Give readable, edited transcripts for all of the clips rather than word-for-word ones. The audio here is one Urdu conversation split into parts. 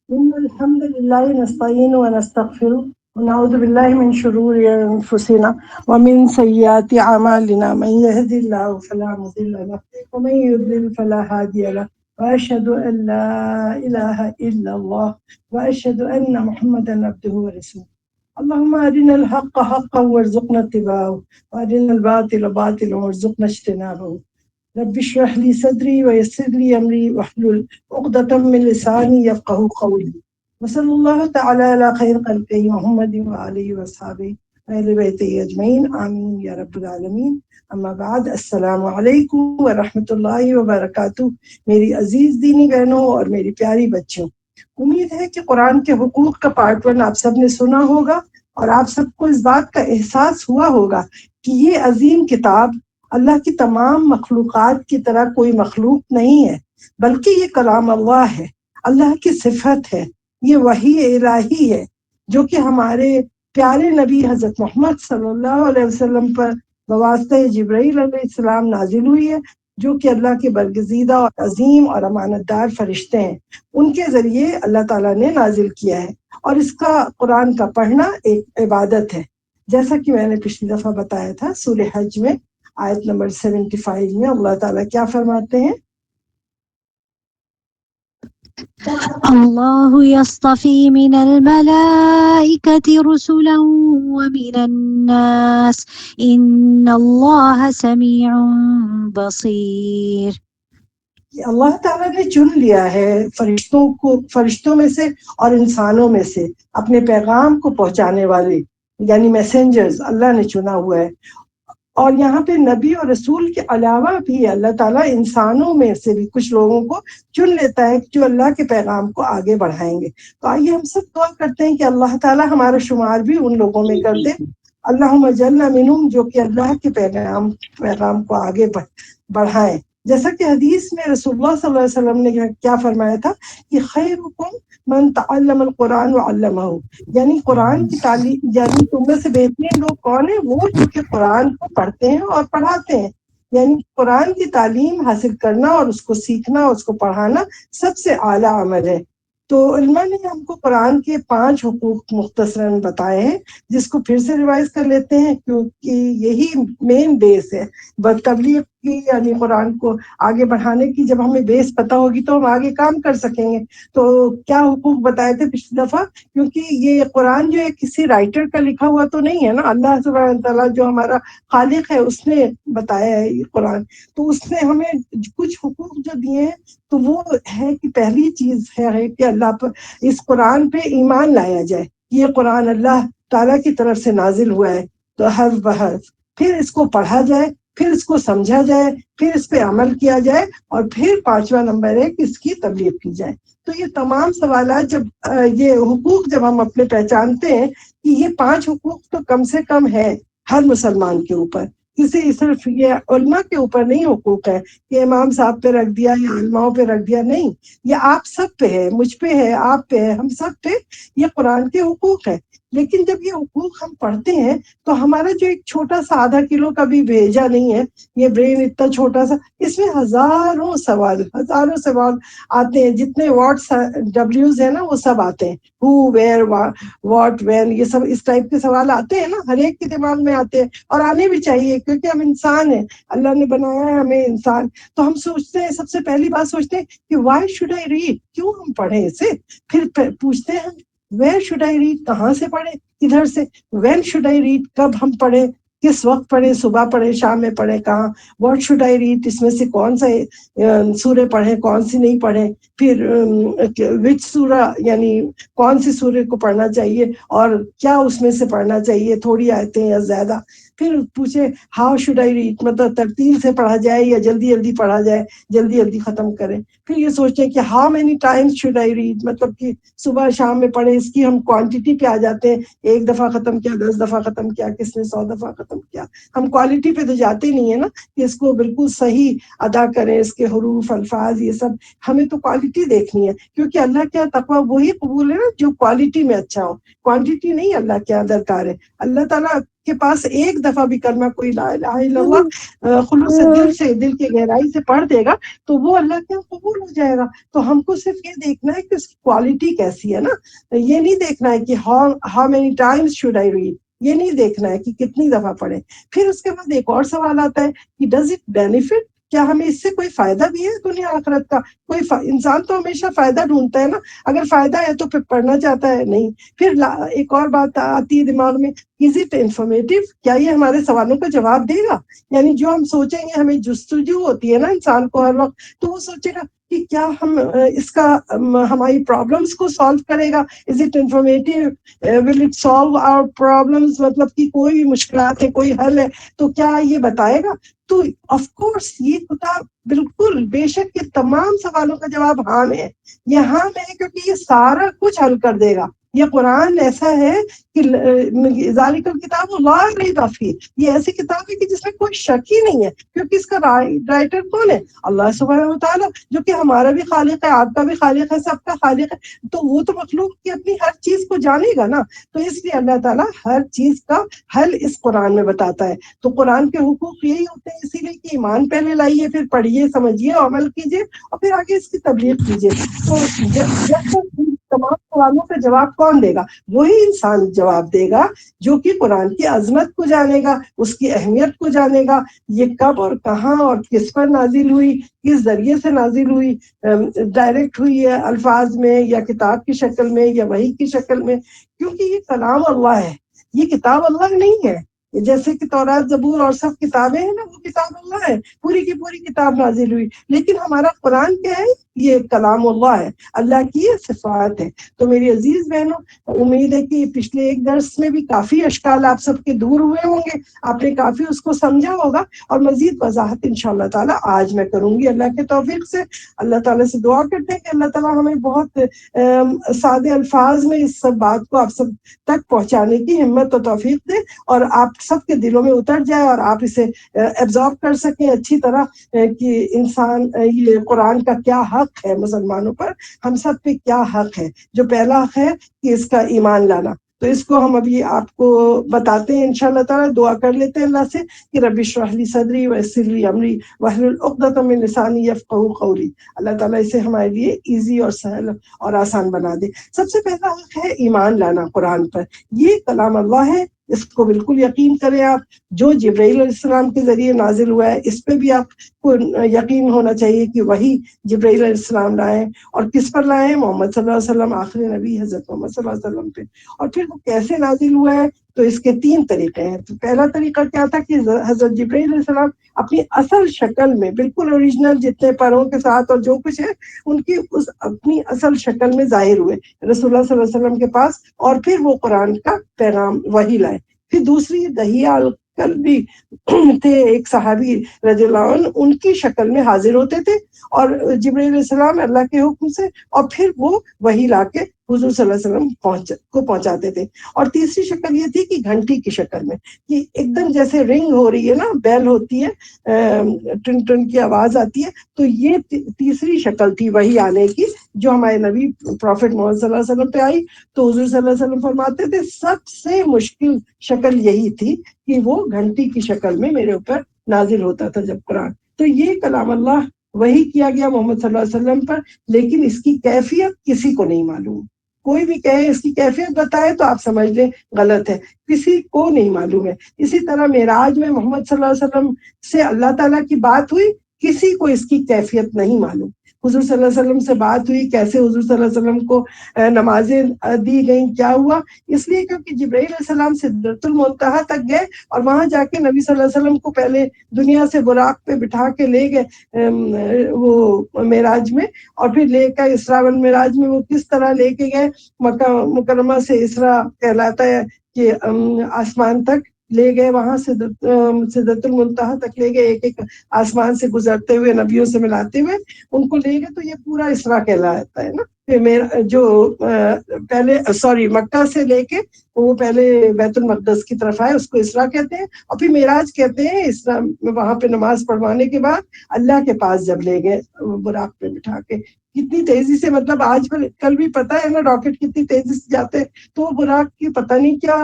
إن الحمد لله نستعينه ونستغفره ونعوذ بالله من شرور أنفسنا ومن سيئات أعمالنا من يهد الله فلا مضل له ومن يضلل فلا هادي له وأشهد أن لا إله إلا الله وأشهد أن محمدا عبده ورسوله اللهم أرنا الحق حقا وارزقنا اتباعه وأرنا الباطل باطلا وارزقنا اجتنابه رب اشرح لي صدري ويسر لي أمري واحلل عقدة من لساني يفقه قولي وصلى الله تعالى على خير خلقه محمد وآله وصحبه أهل بيته أجمعين آمين يا رب العالمين اما بعد السلام علیکم ورحمۃ اللہ وبرکاتہ۔ میری عزیز دینی بہنوں اور میری پیاری بچیوں، امید ہے کہ قرآن کے حقوق کا پارٹ 1 آپ سب نے سنا ہوگا اور آپ سب کو اس بات کا احساس ہوا ہوگا کہ یہ عظیم کتاب اللہ کی تمام مخلوقات کی طرح کوئی مخلوق نہیں ہے، بلکہ یہ کلام اللہ ہے، اللہ کی صفت ہے، یہ وحی الہی ہے جو کہ ہمارے پیارے نبی حضرت محمد صلی اللہ علیہ وسلم پر بواسطہ جبرائیل علیہ السلام نازل ہوئی ہے، جو کہ اللہ کے برگزیدہ اور عظیم اور امانت دار فرشتے ہیں، ان کے ذریعے اللہ تعالیٰ نے نازل کیا ہے۔ اور اس کا قرآن کا پڑھنا ایک عبادت ہے، جیسا کہ میں نے پچھلی دفعہ بتایا تھا۔ سورہ حج میں آیت نمبر 75 میں اللہ تعالیٰ کیا فرماتے ہیں؟ اللہ یصطفی من الملائکۃ رسلا ومن الناس ان اللہ سمیع بصیر۔ اللہ تعالیٰ نے چن لیا ہے فرشتوں میں سے اور انسانوں میں سے اپنے پیغام کو پہنچانے والے، یعنی میسنجرز اللہ نے چنا ہوا ہے۔ اور یہاں پہ نبی اور رسول کے علاوہ بھی اللہ تعالیٰ انسانوں میں سے بھی کچھ لوگوں کو چن لیتا ہے جو اللہ کے پیغام کو آگے بڑھائیں گے۔ تو آئیے ہم سب دعا کرتے ہیں کہ اللہ تعالیٰ ہمارا شمار بھی ان لوگوں میں کر دے، اللہم اجعلنا منہم، جو کہ اللہ کے پیغام کو آگے بڑھائیں۔ جیسا کہ حدیث میں رسول اللہ صلی اللہ علیہ وسلم نے کیا فرمایا تھا کہ خیرکم من تعلم القرآن وعلمہ، یعنی قرآن کی تعلیم، یعنی تم میں سے بہترین لوگ کون ہیں؟ وہ جو کہ قرآن کو پڑھتے ہیں اور پڑھاتے ہیں، یعنی قرآن کی تعلیم حاصل کرنا اور اس کو سیکھنا اور اس کو پڑھانا سب سے اعلیٰ عمل ہے۔ تو علماء نے ہم کو قرآن کے 5 حقوق مختصراً بتائے ہیں، جس کو پھر سے ریوائز کر لیتے ہیں کیونکہ یہی مین بیس ہے تبلیغ کی، یعنی قرآن کو آگے بڑھانے کی۔ جب ہمیں بیس پتہ ہوگی تو ہم آگے کام کر سکیں گے۔ تو کیا حقوق بتائے تھے پچھلی دفعہ؟ کیونکہ یہ قرآن جو ہے کسی رائٹر کا لکھا ہوا تو نہیں ہے نا، اللہ سبحانہ تعالیٰ جو ہمارا خالق ہے اس نے بتایا ہے یہ قرآن، تو اس نے ہمیں کچھ حقوق جو دیے ہیں تو وہ ہے کہ پہلی چیز ہے کہ اللہ پر اس قرآن پہ ایمان لایا جائے، یہ قرآن اللہ تعالیٰ کی طرف سے نازل ہوا ہے تو حرف بحرف، پھر اس کو پڑھا جائے، پھر اس کو سمجھا جائے، پھر اس پہ عمل کیا جائے، اور پھر 5واں نمبر ہے کہ اس کی تبلیغ کی جائے۔ تو یہ تمام سوالات یہ حقوق جب ہم اپنے پہچانتے ہیں کہ یہ 5 حقوق تو کم سے کم ہے ہر مسلمان کے اوپر، کسی صرف یہ علماء کے اوپر نہیں حقوق ہے کہ امام صاحب پہ رکھ دیا یا علماؤں پہ رکھ دیا، نہیں، یہ آپ سب پہ ہے، مجھ پہ ہے، آپ پہ ہے، ہم سب پہ یہ قرآن کے حقوق ہے۔ لیکن جب یہ حقوق ہم پڑھتے ہیں تو ہمارا جو ایک چھوٹا سا آدھا کلو کا بھی بھیجا نہیں ہے، یہ برین اتنا چھوٹا سا، اس میں ہزاروں سوال آتے ہیں، جتنے واٹس ڈبلیوز ہیں نا وہ سب آتے ہیں، ہو، ویئر، واٹ، وین، یہ سب اس ٹائپ کے سوال آتے ہیں نا، ہر ایک کے دماغ میں آتے ہیں اور آنے بھی چاہیے کیونکہ ہم انسان ہیں، اللہ نے بنایا ہے ہمیں انسان۔ تو ہم سوچتے ہیں، سب سے پہلی بات سوچتے ہیں کہ وائی شوڈ آئی ریڈ، کیوں ہم پڑھیں اسے؟ پھر پوچھتے ہیں ویئر شوڈ آئی ریڈ، کہاں سے پڑھیں، کدھر سے؟ وین شوڈ آئی ریڈ، کب ہم پڑھیں، کس وقت پڑھیں، صبح پڑھیں، شام میں پڑھیں، کہاں؟ واٹ شوڈ آئی ریڈ، اس میں سے کون سا سورہ پڑھیں، کون سی نہیں پڑھیں، پھر وچ سورہ، یعنی کون سی سورہ کو پڑھنا چاہیے اور کیا اس میں سے پڑھنا چاہیے، تھوڑی آیتیں یا زیادہ۔ پھر پوچھے ہاؤ شوڈ آئی ریڈ، مطلب ترتیل سے پڑھا جائے یا جلدی جلدی پڑھا جائے، جلدی جلدی ختم کریں۔ پھر یہ سوچیں کہ how many Times should I read, مطلب کہ صبح شام میں پڑھیں، اس کی ہم کوانٹٹی پہ آ جاتے ہیں، 1 دفعہ ختم کیا، 10 دفعہ ختم کیا، کس نے 100 دفعہ ختم کیا۔ ہم کوالٹی پہ تو جاتے نہیں ہیں نا کہ اس کو بالکل صحیح ادا کریں، اس کے حروف، الفاظ، یہ سب ہمیں تو کوالٹی دیکھنی ہے، کیونکہ اللہ کے تقویٰ وہی قبول ہے نا جو کوالٹی میں اچھا ہو، کوانٹٹی نہیں اللہ کے درکار ہے۔ اللہ تعالیٰ کے پاس ایک دفعہ بھی کلمہ کوئی لا الہ الا اللہ خلوص دل سے، دل کی گہرائی سے پڑھ دے گا تو وہ اللہ کے قبول ہو جائے گا. تو ہم کو صرف یہ دیکھنا ہے کہ اس کی کوالٹی کیسی ہے نا، یہ نہیں دیکھنا ہے کہ how many Times should I read, یہ نہیں دیکھنا ہے کہ کتنی دفعہ پڑھیں. پھر اس کے بعد ایک اور سوال آتا ہے کہ ڈز اٹ بینیفٹ، کیا ہمیں اس سے کوئی فائدہ بھی ہے دنیا آخرت کا؟ انسان تو ہمیشہ فائدہ ڈھونڈتا ہے نا، اگر فائدہ ہے تو پھر پڑھنا چاہتا ہے. نہیں. پھر ایک اور بات آتی ہے دماغ میں، از اٹ انفارمیٹیو، کیا یہ ہمارے سوالوں کا جواب دے گا؟ یعنی جو ہم سوچیں گے، ہمیں جستجو ہوتی ہے نا انسان کو ہر وقت، تو وہ سوچے گا کہ کیا ہم اس کا ہماری پرابلمس کو سالو کرے گا. Is it informative, will it solve our problems, مطلب کہ کوئی بھی مشکلات ہے، کوئی حل ہے تو کیا یہ بتائے گا؟ تو آف کورس یہ کتاب بالکل بے شک یہ تمام سوالوں کا جواب ہاں میں ہے. یہ ہاں میں ہے کیونکہ یہ سارا کچھ حل کر دے گا. یہ قرآن ایسا ہے کہ ذالک الکتاب لا ریب فیہ، یہ ایسی کتاب ہے کہ جس میں کوئی شک ہی نہیں ہے، کیونکہ اس کا رائٹر کون ہے؟ اللہ سبحانہ وتعالیٰ، جو کہ ہمارا بھی خالق ہے، آپ کا بھی خالق ہے، سب کا خالق ہے. تو وہ تو مخلوق کی اپنی ہر چیز کو جانے گا نا. تو اس لیے اللہ تعالیٰ ہر چیز کا حل اس قرآن میں بتاتا ہے. تو قرآن کے حقوق یہی ہوتے ہیں، اسی لیے کہ ایمان پہلے لائیے، پھر پڑھیے، سمجھیے، عمل کیجیے، اور پھر آگے اس کی تبلیغ کیجیے. تو جب تک تمام سوالوں کا جواب کون دے گا؟ وہی انسان جواب دے گا جو کہ قرآن کی عظمت کو جانے گا، اس کی اہمیت کو جانے گا، یہ کب اور کہاں اور کس پر نازل ہوئی، کس ذریعے سے نازل ہوئی، ڈائریکٹ ہوئی ہے الفاظ میں یا کتاب کی شکل میں یا وحی کی شکل میں. کیونکہ یہ کلام اللہ ہے، یہ کتاب اللہ نہیں ہے. جیسے کہ تورات، زبور اور سب کتابیں ہیں نا، وہ کتاب اللہ ہے، پوری کی پوری کتاب نازل ہوئی. لیکن ہمارا قرآن کیا ہے؟ یہ کلام اللہ ہے، اللہ کی یہ صفات ہے. تو میری عزیز بہنوں، امید ہے کہ پچھلے ایک درس میں بھی کافی اشکال آپ سب کے دور ہوئے ہوں گے، آپ نے کافی اس کو سمجھا ہوگا، اور مزید وضاحت انشاءاللہ تعالیٰ آج میں کروں گی اللہ کے توفیق سے. اللہ تعالیٰ سے دعا کرتے ہیں کہ اللہ تعالیٰ ہمیں بہت سادے الفاظ میں اس سب بات کو آپ سب تک پہنچانے کی ہمت و توفیق دے، اور آپ سب کے دلوں میں اتر جائے اور آپ اسے ایبزارب کر سکیں اچھی طرح کہ انسان یہ قرآن کا کیا حق ہے مسلمانوں پر، ہم سب پہ کیا حق ہے. جو پہلا حق ہے کہ اس کا ایمان لانا، تو اس کو ہم ابھی آپ کو بتاتے ہیں انشاءاللہ تعالیٰ. دعا کر لیتے ہیں اللہ سے کہ رب اشرح لی صدری ویسر لی امری واحلل عقدۃ من لسانی یفقہوا قولی. اللہ تعالیٰ اسے ہمارے لیے ایزی اور سہل اور آسان بنا دے. سب سے پہلا حق ہے ایمان لانا قرآن پر. یہ کلام اللہ ہے، اس کو بالکل یقین کریں آپ. جو جبرائیل علیہ السلام کے ذریعے نازل ہوا ہے، اس پہ بھی آپ کو یقین ہونا چاہیے کہ وہی جبرائیل علیہ السلام لائے، اور کس پر لائے؟ محمد صلی اللہ علیہ وسلم، آخری نبی حضرت محمد صلی اللہ علیہ وسلم پہ. اور پھر وہ کیسے نازل ہوا ہے؟ تو اس کے 3 طریقے ہیں. تو پہلا طریقہ کیا تھا کہ حضرت جبرائیل علیہ السلام اپنی اصل شکل میں، بالکل اوریجنل جتنے پروں کے ساتھ اور جو کچھ ہے ان کی اس اپنی اصل شکل میں ظاہر ہوئے رسول اللہ صلی اللہ علیہ وسلم کے پاس، اور پھر وہ قرآن کا پیغام وہی لائے. پھر دوسری دہیہ القلبی تھے، ایک صحابی رضی اللہ عنہ، ان کی شکل میں حاضر ہوتے تھے اور جبرائیل علیہ السلام اللہ کے حکم سے، اور پھر وہ وہی لا کے حضور صلی اللہ علیہ وسلم کو پہنچاتے تھے. اور تیسری شکل یہ تھی کہ گھنٹی کی شکل میں، کہ ایک دم جیسے رنگ ہو رہی ہے نا، بیل ہوتی ہے، ٹن ٹن کی آواز آتی ہے. تو یہ تیسری شکل تھی وہی آنے کی، جو ہمارے نبی پروفٹ محمد صلی اللہ علیہ وسلم پہ آئی. تو حضور صلی اللہ علیہ وسلم فرماتے تھے سب سے مشکل شکل یہی تھی کہ وہ گھنٹی کی شکل میں میرے اوپر نازل ہوتا تھا جب قرآن. تو یہ کلام اللہ وہی کیا گیا محمد صلی اللہ علیہ وسلم پر، لیکن اس کی کیفیت کسی کو نہیں معلوم. کوئی بھی کہے اس کی کیفیت بتائے تو آپ سمجھ لیں غلط ہے، کسی کو نہیں معلوم ہے. اسی طرح معراج میں محمد صلی اللہ علیہ وسلم سے اللہ تعالیٰ کی بات ہوئی، کسی کو اس کی کیفیت نہیں معلوم. حضور صلی اللہ علیہ وسلم سے بات ہوئی، کیسے حضور صلی اللہ علیہ وسلم کو نمازیں دی گئیں، کیا ہوا؟ اس لیے کیونکہ جبرائیل علیہ السلام سدرۃ المنتہا تک گئے، اور وہاں جا کے نبی صلی اللہ علیہ وسلم کو پہلے دنیا سے براق پہ بٹھا کے لے گئے وہ معراج میں، اور پھر لے کر اسراء والمعراج میں وہ کس طرح لے کے گئے. مکہ مکرمہ سے اسراء کہلاتا ہے کہ آسمان تک لے گئے، وہاں سدرۃ المنتہا تک لے گئے، ایک ایک آسمان سے گزرتے ہوئے، نبیوں سے ملاتے ہوئے ان کو لے گئے. تو یہ پورا اسراء کہلاتا ہے نا. میرا جو پہلے مکہ سے لے کے وہ پہلے بیت المقدس کی طرف آئے، اس کو اسراء کہتے ہیں، اور پھر معراج کہتے ہیں۔ اسراء وہاں پہ نماز پڑھوانے کے بعد اللہ کے پاس جب لے گئے براق پہ بٹھا کے، کتنی تیزی سے، مطلب آج کل بھی پتہ ہے نا راکٹ کتنی تیزی سے جاتے ہیں، تو وہ براق کی پتہ نہیں کیا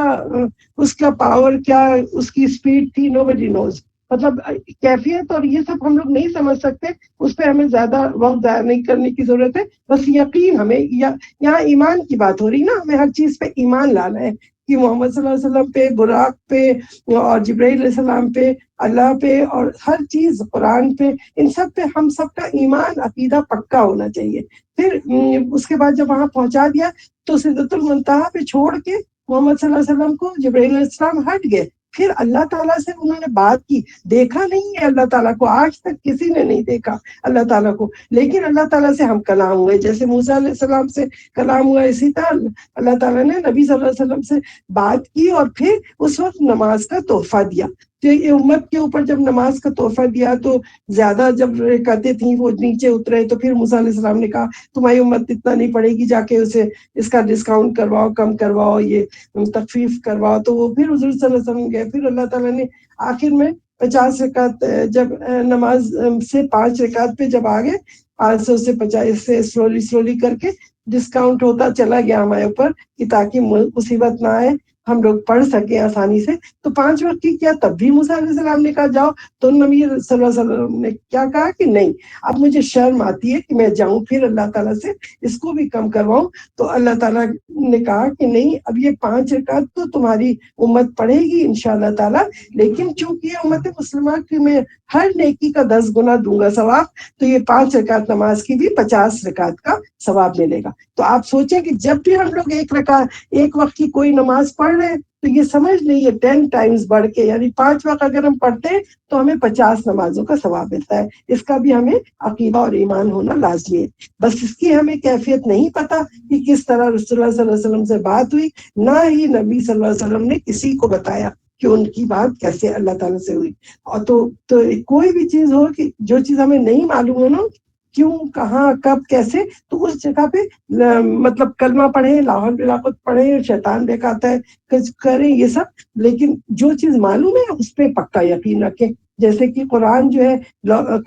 اس کا پاور، کیا اس کی اسپیڈ تھی، nobody knows۔ مطلب کیفیت اور یہ سب ہم لوگ نہیں سمجھ سکتے، اس پہ ہمیں زیادہ وقت ضائع نہیں کرنے کی ضرورت ہے، بس یقین ہمیں یہاں ایمان کی بات ہو رہی نا، ہمیں ہر چیز پہ ایمان لانا ہے کہ محمد صلی اللہ علیہ وسلم پہ، براق پہ، اور جبرائیل علیہ السلام پہ، اللہ پہ، اور ہر چیز قرآن پہ، ان سب پہ ہم سب کا ایمان عقیدہ پکا ہونا چاہیے۔ پھر اس کے بعد جب وہاں پہنچا دیا تو سدرۃ المنتہا پہ چھوڑ کے محمد صلی اللہ علیہ وسلم کو جبرائیل علیہ السلام ہٹ گئے، پھر اللہ تعالیٰ سے انہوں نے بات کی، دیکھا نہیں ہے اللہ تعالیٰ کو، آج تک کسی نے نہیں دیکھا اللہ تعالیٰ کو، لیکن اللہ تعالیٰ سے ہم کلام ہوئے، جیسے موسیٰ علیہ السلام سے کلام ہوا، اسی طرح اللہ تعالیٰ نے نبی صلی اللہ علیہ وسلم سے بات کی، اور پھر اس وقت نماز کا تحفہ دیا۔ تو یہ امت کے اوپر جب نماز کا تحفہ دیا تو زیادہ جب رکعتیں تھیں وہ نیچے اترے، تو پھر موسیٰ علیہ السلام نے کہا تمہاری امت اتنا نہیں پڑے گی، جا کے اسے اس کا ڈسکاؤنٹ کرواؤ، کم کرواؤ، یہ تخفیف کرواؤ۔ تو وہ پھر حضور صلی اللہ علیہ وسلم گئے، پھر اللہ تعالیٰ نے آخر میں 50 رکعت جب نماز سے 5 رکعت پہ جب آگے 500 سے 50 سے سلولی کر کے ڈسکاؤنٹ ہوتا چلا گیا ہمارے اوپر، کہ تاکہ مصیبت نہ آئے، ہم لوگ پڑھ سکیں آسانی سے۔ تو 5 وقت کی کیا تب بھی موسیٰ علیہ السلام نے کہا جاؤ، تو نبی صلی اللہ علیہ وسلم نے کیا کہا کہ نہیں، اب مجھے شرم آتی ہے کہ میں جاؤں پھر اللہ تعالیٰ سے اس کو بھی کم کرواؤں۔ تو اللہ تعالیٰ نے کہا کہ نہیں، اب یہ 5 رکعت تو تمہاری امت پڑھے گی انشاءاللہ تعالیٰ، لیکن چونکہ یہ امت مسلمہ کی میں ہر نیکی کا 10 گنا دوں گا ثواب، تو یہ 5 رکعت نماز کی بھی 50 رکعت کا ثواب ملے گا۔ تو آپ سوچیں کہ جب بھی ہم لوگ ایک وقت کی کوئی نماز پڑھ رہے ہیں تو یہ سمجھ لیجیے 10 ٹائمز بڑھ کے، یعنی 5 وقت اگر ہم پڑھتے ہیں تو ہمیں 50 نمازوں کا ثواب ملتا ہے۔ اس کا بھی ہمیں عقیدہ اور ایمان ہونا لازمی ہے، بس اس کی ہمیں کیفیت نہیں پتا کہ کس طرح رسول اللہ صلی اللہ علیہ وسلم سے بات ہوئی، نہ ہی نبی صلی اللہ علیہ وسلم نے کسی کو بتایا کہ ان کی بات کیسے اللہ تعالیٰ سے ہوئی۔ اور تو کوئی بھی چیز ہو کہ جو چیز ہمیں نہیں معلوم ہو نا، کیوں، کہاں، کب، کیسے، تو اس جگہ پہ مطلب کلمہ پڑھیں، لا حول ولا قوت پڑھیں، شیطان بہکاتا ہے کریں یہ سب، لیکن جو چیز معلوم ہے اس پہ پکا یقین رکھیں۔ جیسے کہ قرآن جو ہے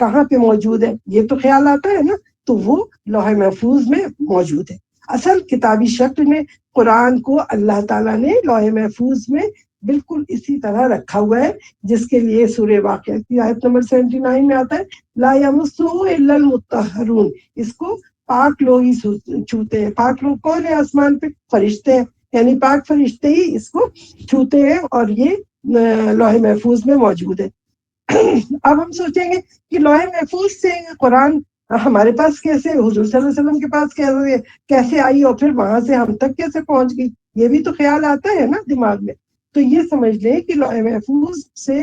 کہاں پہ موجود ہے، یہ تو خیال آتا ہے نا، تو وہ لوح محفوظ میں موجود ہے۔ اصل کتابی شکل میں قرآن کو اللہ تعالیٰ نے لوح محفوظ میں بالکل اسی طرح رکھا ہوا ہے، جس کے لیے سورہ واقعہ کی آیت نمبر 79 میں آتا ہے لا یمسہ الا المطہرون، اس کو پاک لوگ ہی چھوتے ہیں۔ پاک لوگ کون ہے؟ آسمان پہ فرشتے ہیں، یعنی پاک فرشتے ہی اس کو چھوتے ہیں، اور یہ لوح محفوظ میں موجود ہے۔ اب ہم سوچیں گے کہ لوح محفوظ سے قرآن ہمارے پاس کیسے، حضور صلی اللہ علیہ وسلم کے پاس کیسے آئی، اور پھر وہاں سے ہم تک کیسے پہنچ گئی، یہ بھی تو خیال آتا ہے نا دماغ میں۔ تو یہ سمجھ لیں کہ لوح محفوظ سے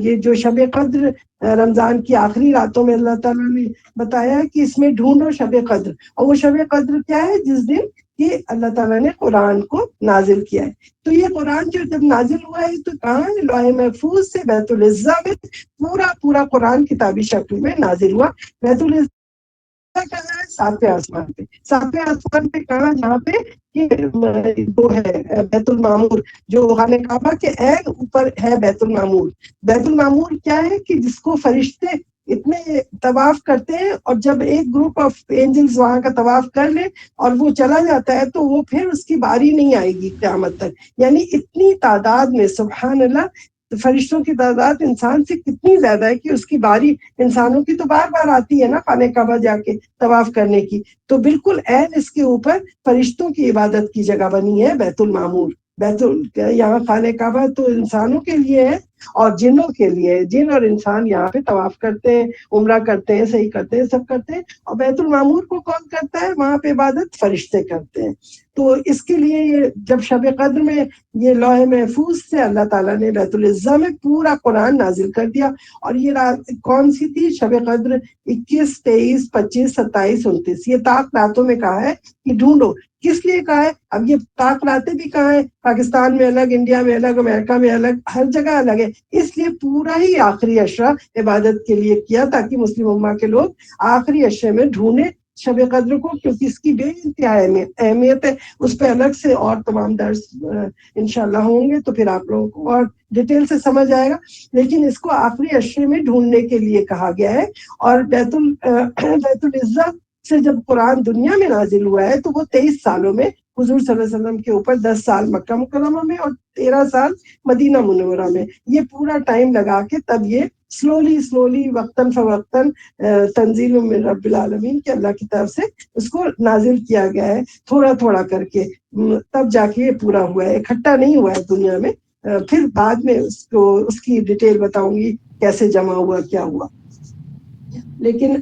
یہ جو شب قدر رمضان کی آخری راتوں میں اللہ تعالیٰ نے بتایا کہ اس میں ڈھونڈو شب قدر، اور وہ شب قدر کیا ہے؟ جس دن کہ اللہ تعالیٰ نے قرآن کو نازل کیا ہے۔ تو یہ قرآن جو جب نازل ہوا ہے تو کہاں ہے؟ لوح محفوظ سے بیت العزہ میں پورا قرآن کتابی شکل میں نازل ہوا۔ بیت العزہ کہاں ہے؟ 7ویں آسمان پہ۔ 7ویں آسمان پہ کہاں؟ جہاں پہ وہ ہے بیت المعمور، جو خانہ کعبہ کے عین اوپر ہے بیت المعمور۔ بیت المعمور کیا ہے کہ جس کو فرشتے اتنے طواف کرتے ہیں، اور جب ایک گروپ آف اینجلز وہاں کا طواف کر لے اور وہ چلا جاتا ہے تو وہ پھر اس کی باری نہیں آئے گی قیامت تک۔ یعنی اتنی تعداد میں، سبحان اللہ، فرشتوں کی تعداد انسان سے کتنی زیادہ ہے کہ اس کی باری، انسانوں کی تو بار بار آتی ہے نا خانہ کعبہ جا کے طواف کرنے کی، تو بالکل عین اس کے اوپر فرشتوں کی عبادت کی جگہ بنی ہے بیت المعمور۔ یہاں خانہ کعبہ تو انسانوں کے لیے ہے اور جنوں کے لیے، جن اور انسان یہاں پہ طواف کرتے ہیں، عمرہ کرتے ہیں، صحیح کرتے ہیں، سب کرتے ہیں۔ اور بیت المعمور کو کون کرتا ہے؟ وہاں پہ عبادت فرشتے کرتے ہیں۔ تو اس کے لیے یہ جب شب قدر میں یہ لوح محفوظ سے اللہ تعالیٰ نے بیت العزہ میں پورا قرآن نازل کر دیا۔ اور یہ رات کون سی تھی؟ شب قدر 21، 23، 25، 27، 29۔ یہ طاق راتوں میں کہا ہے کہ ڈھونڈو۔ کس لیے کہا ہے؟ اب یہ طاق راتیں بھی کہاں ہیں؟ پاکستان میں الگ، انڈیا میں الگ، امریکہ میں الگ، ہر جگہ الگ ہے۔ اس لیے پورا ہی آخری عشرہ عبادت کے لیے کیا، تاکہ مسلم امہ کے لوگ آخری عشرے میں ڈھونڈیں شب قدر کو، کیونکہ اس کی بے انتہا اہمیت ہے. اس پہ الگ سے اور تمام درس انشاءاللہ ہوں گے، تو پھر آپ لوگوں کو اور ڈیٹیل سے سمجھ آئے گا. لیکن اس کو آخری عشرے میں ڈھونڈنے کے لیے کہا گیا ہے. اور بیت العزہ سے جب قرآن دنیا میں نازل ہوا ہے تو وہ 23 سالوں میں حضور صلی اللہ علیہ وسلم کے اوپر 10 سال مکہ مکرمہ میں اور 13 سال مدینہ منورہ میں، یہ پورا ٹائم لگا کے تب یہ سلولی وقتاً فوقتاً تنزیل من رب العالمین کے اللہ کی طرف سے اس کو نازل کیا گیا ہے، تھوڑا تھوڑا کر کے، تب جا کے یہ پورا ہوا ہے، اکٹھا نہیں ہوا ہے دنیا میں. پھر بعد میں اس کی ڈیٹیل بتاؤں گی کیسے جمع ہوا کیا ہوا. لیکن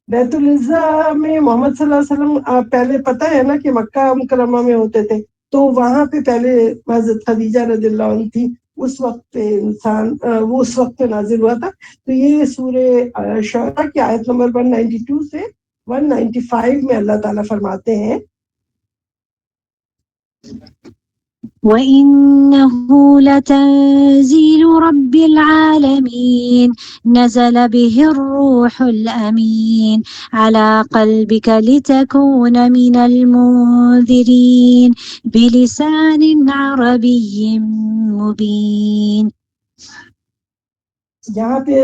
بیت العزہ میں محمد صلی اللہ علیہ وسلم پہلے پتہ ہے نا کہ مکہ مکرمہ میں ہوتے تھے، تو وہاں پہ پہلے حضرت خدیجہ رضی اللہ عنہ تھی، اس وقت پہ وہ اس وقت پہ نازل ہوا تھا. تو یہ سورہ شعراء کی آیت نمبر 192 سے 195 میں اللہ تعالیٰ فرماتے ہیں وَإِنَّهُ لَتَنزِيلُ رَبِّ الْعَالَمِينَ نَزَلَ بِهِ الرُّوحُ الْأَمِينُ عَلَى قَلْبِكَ لِتَكُونَ مِنَ الْمُنذِرِينَ بِلِسَانٍ عَرَبِيٍّ مُبِينٍ. یہاں پہ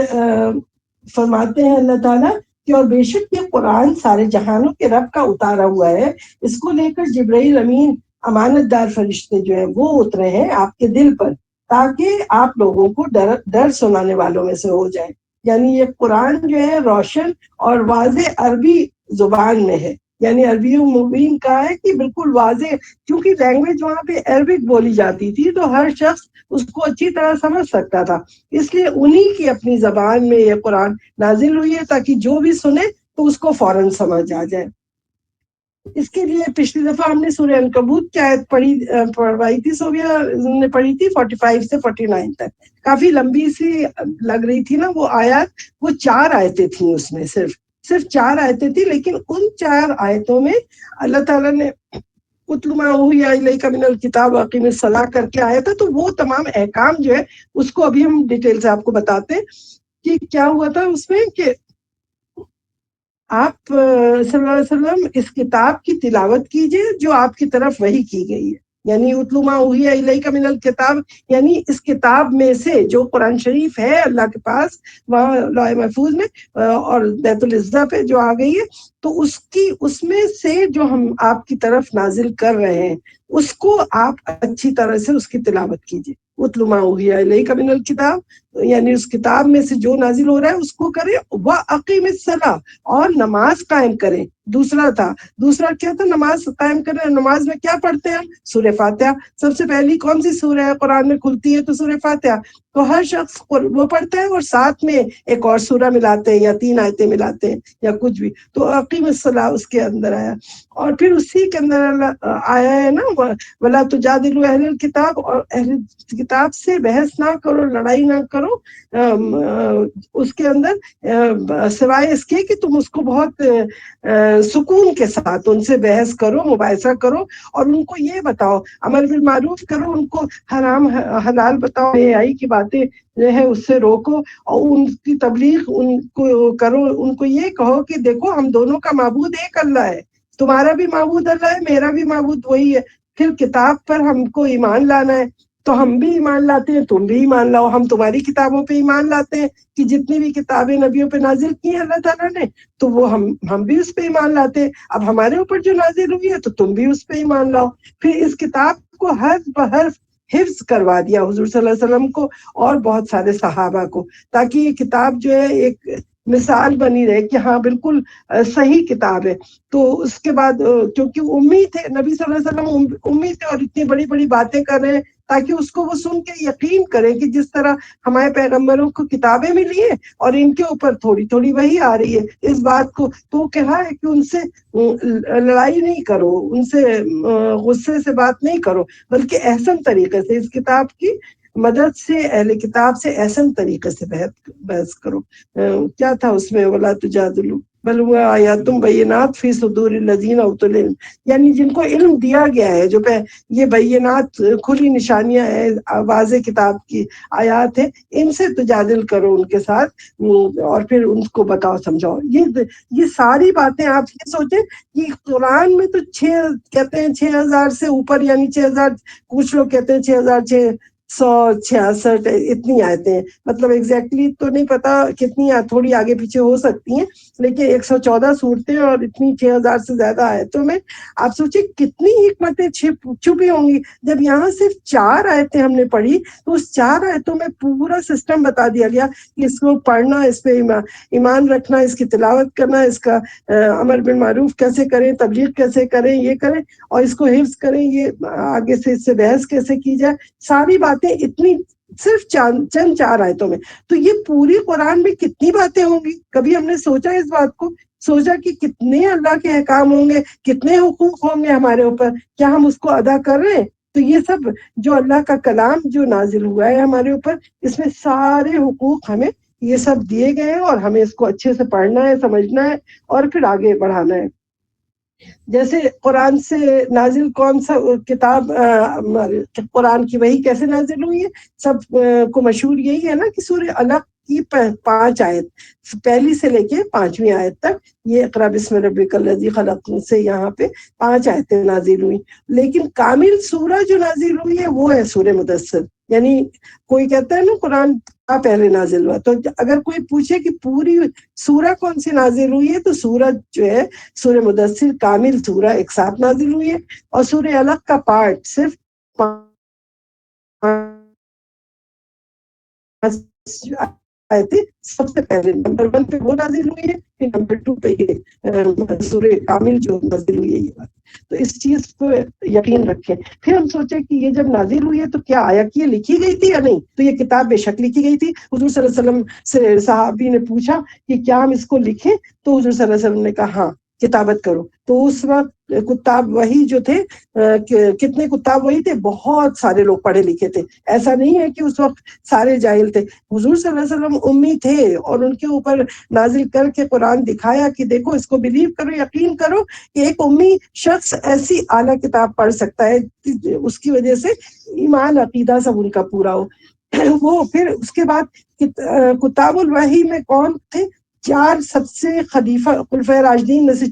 فرماتے ہیں اللہ تعالیٰ کہ اور بے شک یہ قرآن سارے جہانوں کے رب کا اتارا ہوا ہے، اس کو لے کر جبرائیل امین امانت دار فرشتے جو ہیں وہ اترے ہیں آپ کے دل پر، تاکہ آپ لوگوں کو ڈر سنانے والوں میں سے ہو جائے. یعنی یہ قرآن جو ہے روشن اور واضح عربی زبان میں ہے، یعنی عربی مبین کا ہے کہ بالکل واضح، کیونکہ لینگویج وہاں پہ عربک بولی جاتی تھی تو ہر شخص اس کو اچھی طرح سمجھ سکتا تھا، اس لیے انہی کی اپنی زبان میں یہ قرآن نازل ہوئی ہے تاکہ جو بھی سنے تو اس کو فوراً سمجھ آ جائے. اس کے لیے پچھلی دفعہ ہم نے سورہ عنکبوت کی آیت پڑھوائی تھی، سوبیا نے پڑھی تھی 45 سے 49 تک. کافی لمبی سی لگ رہی تھی نا وہ آیات، وہ 4 آیتیں تھیں، اس میں صرف 4 آیتیں تھیں، لیکن ان 4 آیتوں میں اللہ تعالیٰ نے اتل ما اوحی الیک من الکتاب واقم الصلاۃ کر کے آیا تھا. تو وہ تمام احکام جو ہے اس کو ابھی ہم ڈیٹیل سے آپ کو بتاتے ہیں کہ کیا ہوا تھا اس میں، کہ آپ صلی اللہ علیہ وسلم اس کتاب کی تلاوت کیجئے جو آپ کی طرف وحی کی گئی ہے. یعنی اتل ما اوحی الیک من الکتاب، یعنی اس کتاب میں سے جو قرآن شریف ہے اللہ کے پاس وہاں لوح محفوظ میں اور بیت العزہ پہ جو آ گئی ہے، تو اس میں سے جو ہم آپ کی طرف نازل کر رہے ہیں اس کو آپ اچھی طرح سے اس کی تلاوت کیجئے. اتل ما اوحی الیک من الکتاب، یعنی اس کتاب میں سے جو نازل ہو رہا ہے اس کو کریں. واقم الصلاۃ، اور نماز قائم کریں. دوسرا کیا تھا؟ نماز قائم کریں. نماز میں کیا پڑھتے ہیں؟ سورہ فاتحہ. سب سے پہلی کون سی سورہ ہے قرآن میں کھلتی ہے؟ تو سورہ فاتحہ. تو ہر شخص وہ پڑھتا ہے اور ساتھ میں ایک اور سورہ ملاتے ہیں یا 3 آیتیں ملاتے ہیں یا کچھ بھی. تو اقیم الصلاۃ اس کے اندر آیا. اور پھر اسی کے اندر آیا ہے نا ولا تجادلوا اہل الکتاب، اور اہل کتاب سے بحث نہ کرو، لڑائی نہ کرو اس کے اندر، سوائے اس کے کہ تم اس کو بہت سکون کے ساتھ ان سے بحث کرو، مباحثہ کرو، اور ان کو یہ بتاؤ، امر بالمعروف کرو، ان کو حرام حلال بتاؤ، آئی کی باتیں جو ہے اس سے روکو، اور ان کی تبلیغ ان کو کرو. ان کو یہ کہو کہ دیکھو ہم دونوں کا معبود ایک اللہ ہے، تمہارا بھی معبود اللہ ہے، میرا بھی معبود وہی ہے. پھر کتاب پر ہم کو ایمان لانا ہے، تو ہم بھی ایمان لاتے ہیں، تم بھی ایمان لاؤ. ہم تمہاری کتابوں پہ ایمان لاتے ہیں کہ جتنی بھی کتابیں نبیوں پہ نازل کی ہیں اللہ تعالیٰ نے، تو وہ ہم بھی اس پہ ایمان لاتے ہیں. اب ہمارے اوپر جو نازل ہوئی ہے تو تم بھی اس پہ ایمان لاؤ. پھر اس کتاب کو حرف بحرف حفظ کروا دیا حضور صلی اللہ علیہ وسلم کو اور بہت سارے صحابہ کو، تاکہ یہ کتاب جو ہے ایک مثال بنی رہے کہ ہاں بالکل صحیح کتاب ہے. تو اس کے بعد کیونکہ امی تھے نبی صلی اللہ علیہ وسلم، امی تھے اور اتنی بڑی بڑی باتیں کر رہے ہیں، تاکہ اس کو وہ سن کے یقین کریں کہ جس طرح ہمارے پیغمبروں کو کتابیں ملی ہیں اور ان کے اوپر تھوڑی تھوڑی وحی آ رہی ہے، اس بات کو تو کہا ہے کہ ان سے لڑائی نہیں کرو، ان سے غصے سے بات نہیں کرو، بلکہ احسن طریقے سے اس کتاب کی مدد سے اہل کتاب سے احسن طریقے سے بحث کرو. کیا تھا اس میں؟ ولا تجادلوا بل ہوا آیاتم بینات فی صدور الذین اوتوا العلم، یعنی جن کو علم دیا گیا ہے، جو یہ بینات کھلی نشانیاں ہیں، واضح کتاب کی آیات ہیں، ان سے تجادل کرو ان کے ساتھ، اور پھر ان کو بتاؤ سمجھاؤ۔ یہ ساری باتیں آپ یہ سوچیں کہ قرآن میں تو کہتے ہیں 6,000 سے اوپر، یعنی 6,000، کچھ لوگ کہتے ہیں 6,666 اتنی آیتیں ہیں، مطلب ایگزیکٹلی تو نہیں پتا کتنی، تھوڑی آگے پیچھے ہو سکتی ہیں، لیکن 114 صورتیں اور اتنی 6,000 سے زیادہ آیتوں میں آپ سوچیں کتنی حکمتیں چھپی ہوں گی۔ جب یہاں صرف 4 آیتیں ہم نے پڑھی تو اس 4 آیتوں میں پورا سسٹم بتا دیا گیا کہ اس کو پڑھنا، اس پہ ایمان رکھنا، اس کی تلاوت کرنا، اس کا امر بالمعروف کیسے کریں، تبلیغ کیسے کریں، یہ کریں، اور اس کو حفظ کریں، یہ آگے سے اس سے بحث کیسے کی جائے، ساری باتیں اتنی صرف چند 4 آیتوں میں۔ تو یہ پوری قرآن میں کتنی باتیں ہوں گی؟ کبھی ہم نے سوچا اس بات کو؟ سوچا کہ کتنے اللہ کے احکام ہوں گے، کتنے حقوق ہوں گے ہمارے اوپر، کیا ہم اس کو ادا کر رہے ہیں؟ تو یہ سب جو اللہ کا کلام جو نازل ہوا ہے ہمارے اوپر، اس میں سارے حقوق ہمیں یہ سب دیے گئے ہیں، اور ہمیں اس کو اچھے سے پڑھنا ہے، سمجھنا ہے، اور پھر آگے بڑھانا ہے۔ جیسے قرآن سے نازل کون سا کتاب، قرآن کی وحی کیسے نازل ہوئی ہے، سب کو مشہور یہی ہے نا کہ سورہ علق کی 5 آیت، پہلی سے لے کے 5ویں آیت تک، یہ اقرا بسم ربک الذی خلق سے یہاں پہ 5 آیتیں نازل ہوئی۔ لیکن کامل سورہ جو نازل ہوئی ہے وہ ہے سورہ مدثر، یعنی کوئی کہتا ہے نا قرآن کا پہلے نازل ہوا، تو اگر کوئی پوچھے کہ پوری سورہ کون سی نازل ہوئی ہے، تو سورج جو ہے سورہ مدثر کامل سورہ ایک ساتھ نازل ہوئی ہے، اور سورہ علق کا پارٹ صرف 5 آیتیں سب سے پہلے نمبر 1 پہ وہ نازل ہوئی ہے، پھر نمبر 2 پہ یہ سورہ کامل جو نازل ہوئی ہے یہ بات۔ تو اس چیز کو یقین رکھیں۔ پھر ہم سوچیں کہ یہ جب نازل ہوئی ہے تو کیا آیا کہ یہ لکھی گئی تھی یا نہیں؟ تو یہ کتاب بے شک لکھی گئی تھی۔ حضور صلی اللہ علیہ وسلم سے صحابی نے پوچھا کہ کیا ہم اس کو لکھیں، تو حضور صلی اللہ علیہ وسلم نے کہا ہاں کتابت کرو۔ تو اس وقت کتاب وہی جو تھے، کتنے کتاب وہی تھے، بہت سارے لوگ پڑھے لکھے تھے، ایسا نہیں ہے کہ اس وقت سارے جاہل تھے۔ حضور صلی اللہ علیہ وسلم امی تھے، اور ان کے اوپر نازل کر کے قرآن دکھایا کہ دیکھو اس کو بلیو کرو، یقین کرو کہ ایک امی شخص ایسی اعلیٰ کتاب پڑھ سکتا ہے، اس کی وجہ سے ایمان عقیدہ سب ان کا پورا ہو۔ وہ پھر اس کے بعد کتاب الوحی میں کون تھے؟ 4 سب سے خلیفہ خلفائے راشدین میں سے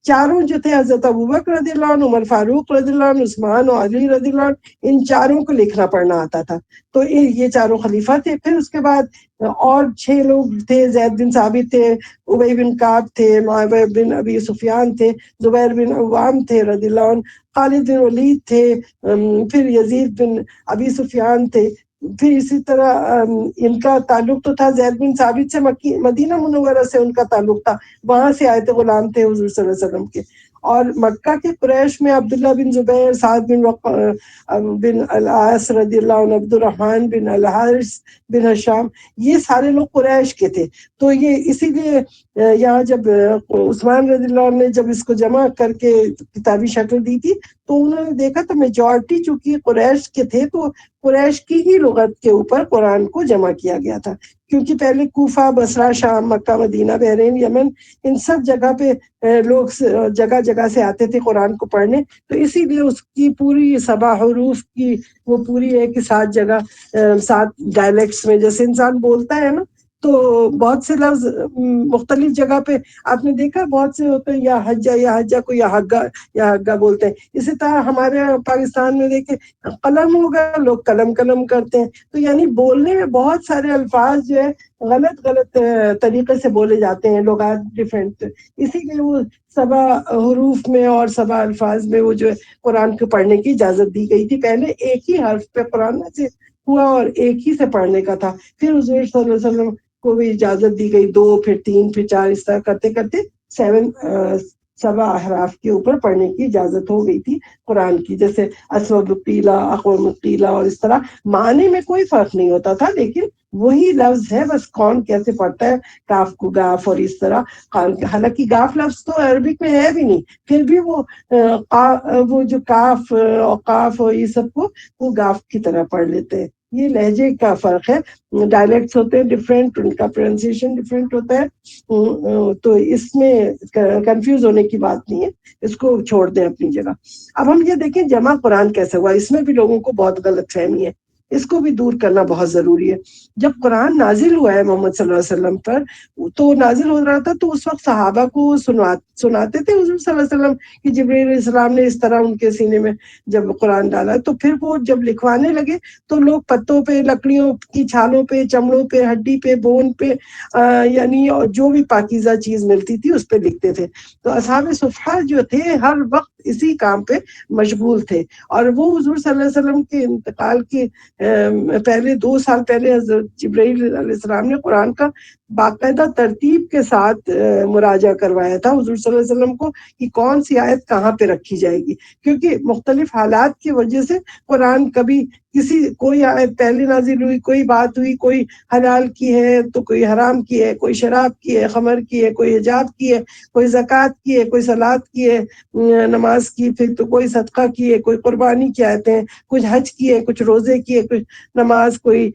4 جو تھے، حضرت ابوبکر رضی اللہ عنہ، عمر فاروق رضی اللہ عنہ، عثمان اور علی رضی اللہ عنہ، ان 4 کو لکھنا پڑھنا آتا تھا۔ تو یہ 4 خلیفہ تھے۔ پھر اس کے بعد اور 6 لوگ تھے، زید بن ثابت تھے، ابی بن کعب تھے، معاویہ بن ابی سفیان تھے، زبیر بن عوام تھے رضی اللہ عنہ، خالد بن ولید تھے، پھر یزید بن ابی سفیان تھے۔ پھر اسی طرح ان کا تعلق تو تھا زید بن ثابت سے، مدینہ منورہ سے ان کا تعلق تھا، وہاں سے آئے تھے، غلام تھے حضور صلی اللہ علیہ وسلم کے۔ اور مکہ کے قریش میں عبداللہ بن زبیر، سعد بن العاص رضی اللہ عنہ، عبد الرحمن بن الحارث بن ہشام، یہ سارے لوگ قریش کے تھے۔ تو یہ اسی لیے یہاں جب عثمان رضی اللہ عنہ نے جب اس کو جمع کر کے کتابی شکل دی تھی، تو انہوں نے دیکھا تو میجورٹی چونکہ قریش کے تھے، تو قریش کی ہی لغت کے اوپر قرآن کو جمع کیا گیا تھا، کیونکہ پہلے کوفہ، بصرہ، شام، مکہ، مدینہ، بحرین، یمن، ان سب جگہ پہ لوگ جگہ جگہ سے آتے تھے قرآن کو پڑھنے، تو اسی لیے اس کی پوری 7 حروف کی وہ پوری ہے کہ 7 جگہ 7 ڈائلیکٹس میں جیسے انسان بولتا ہے نا، تو بہت سے لفظ مختلف جگہ پہ آپ نے دیکھا، بہت سے ہوتے ہیں یا حجہ کو یا حگا بولتے ہیں۔ اسی طرح ہمارے پاکستان میں دیکھیں قلم ہوگا، لوگ قلم کرتے ہیں۔ تو یعنی بولنے میں بہت سارے الفاظ جو ہے غلط طریقے سے بولے جاتے ہیں، لوگ ڈیفرنٹ، اسی لیے وہ 7 حروف میں اور 7 الفاظ میں وہ جو ہے قرآن کو پڑھنے کی اجازت دی گئی تھی۔ پہلے ایک ہی حرف پہ قرآن سے ہوا اور ایک ہی سے پڑھنے کا تھا، پھر حضور صلی اللہ علیہ وسلم کو بھی اجازت دی گئی 2، پھر 3، پھر 4، اس طرح کرتے کرتے 7 احراف کے اوپر پڑھنے کی اجازت ہو گئی تھی قرآن کی، جیسے اسود قیلا، اقوم قیلا، اور اس طرح معنی میں کوئی فرق نہیں ہوتا تھا، لیکن وہی لفظ ہے، بس کون کیسے پڑھتا ہے، کاف کو گاف، اور اس طرح۔ حالانکہ گاف لفظ تو عربک میں ہے بھی نہیں، پھر بھی وہ جو کاف اور قاف اور یہ سب کو وہ گاف کی طرح پڑھ لیتے ہیں۔ یہ لہجے کا فرق ہے، ڈائلیکٹس ہوتے ہیں ڈفرینٹ، ان کا پروننسیشن ڈفرینٹ ہوتا ہے، تو اس میں کنفیوز ہونے کی بات نہیں ہے، اس کو چھوڑ دیں اپنی جگہ۔ اب ہم یہ دیکھیں جمع قرآن کیسے ہوا، اس میں بھی لوگوں کو بہت غلط فہمی ہے، اس کو بھی دور کرنا بہت ضروری ہے۔ جب قرآن نازل ہوا ہے محمد صلی اللہ علیہ وسلم پر، تو نازل ہو رہا تھا تو اس وقت صحابہ کو سناتے تھے حضور صلی اللہ علیہ وسلم کہ جبرائیل علیہ السلام نے اس طرح ان کے سینے میں جب قرآن ڈالا، تو پھر وہ جب لکھوانے لگے تو لوگ پتوں پہ، لکڑیوں کی چھالوں پہ، چمڑوں پہ، ہڈی پہ، بون پہ، یعنی جو بھی پاکیزہ چیز ملتی تھی اس پہ لکھتے تھے۔ تو اصحاب صفحہ جو تھے ہر وقت اسی کام پہ مشغول تھے، اور وہ حضور صلی اللہ علیہ وسلم کے انتقال کے پہلے 2 سال پہلے حضرت جبرائیل علیہ السلام نے قرآن کا باقاعدہ ترتیب کے ساتھ مراجعہ کروایا تھا حضور صلی اللہ علیہ وسلم کو کہ کون سی آیت کہاں پہ رکھی جائے گی، کیونکہ مختلف حالات کی وجہ سے قرآن کبھی کوئی آیت پہلے نازل ہوئی، کوئی بات ہوئی، کوئی حلال کی ہے تو کوئی حرام کی ہے، کوئی شراب کی ہے، خمر کی ہے، کوئی حجاب کی ہے، کوئی زکوٰۃ کی ہے، کوئی صلاۃ کی ہے، نماز کی، پھر تو کوئی صدقہ کی ہے، کوئی قربانی کی آیتیں ہیں، کچھ حج کی ہے، کچھ روزے کی ہے، کچھ نماز، کوئی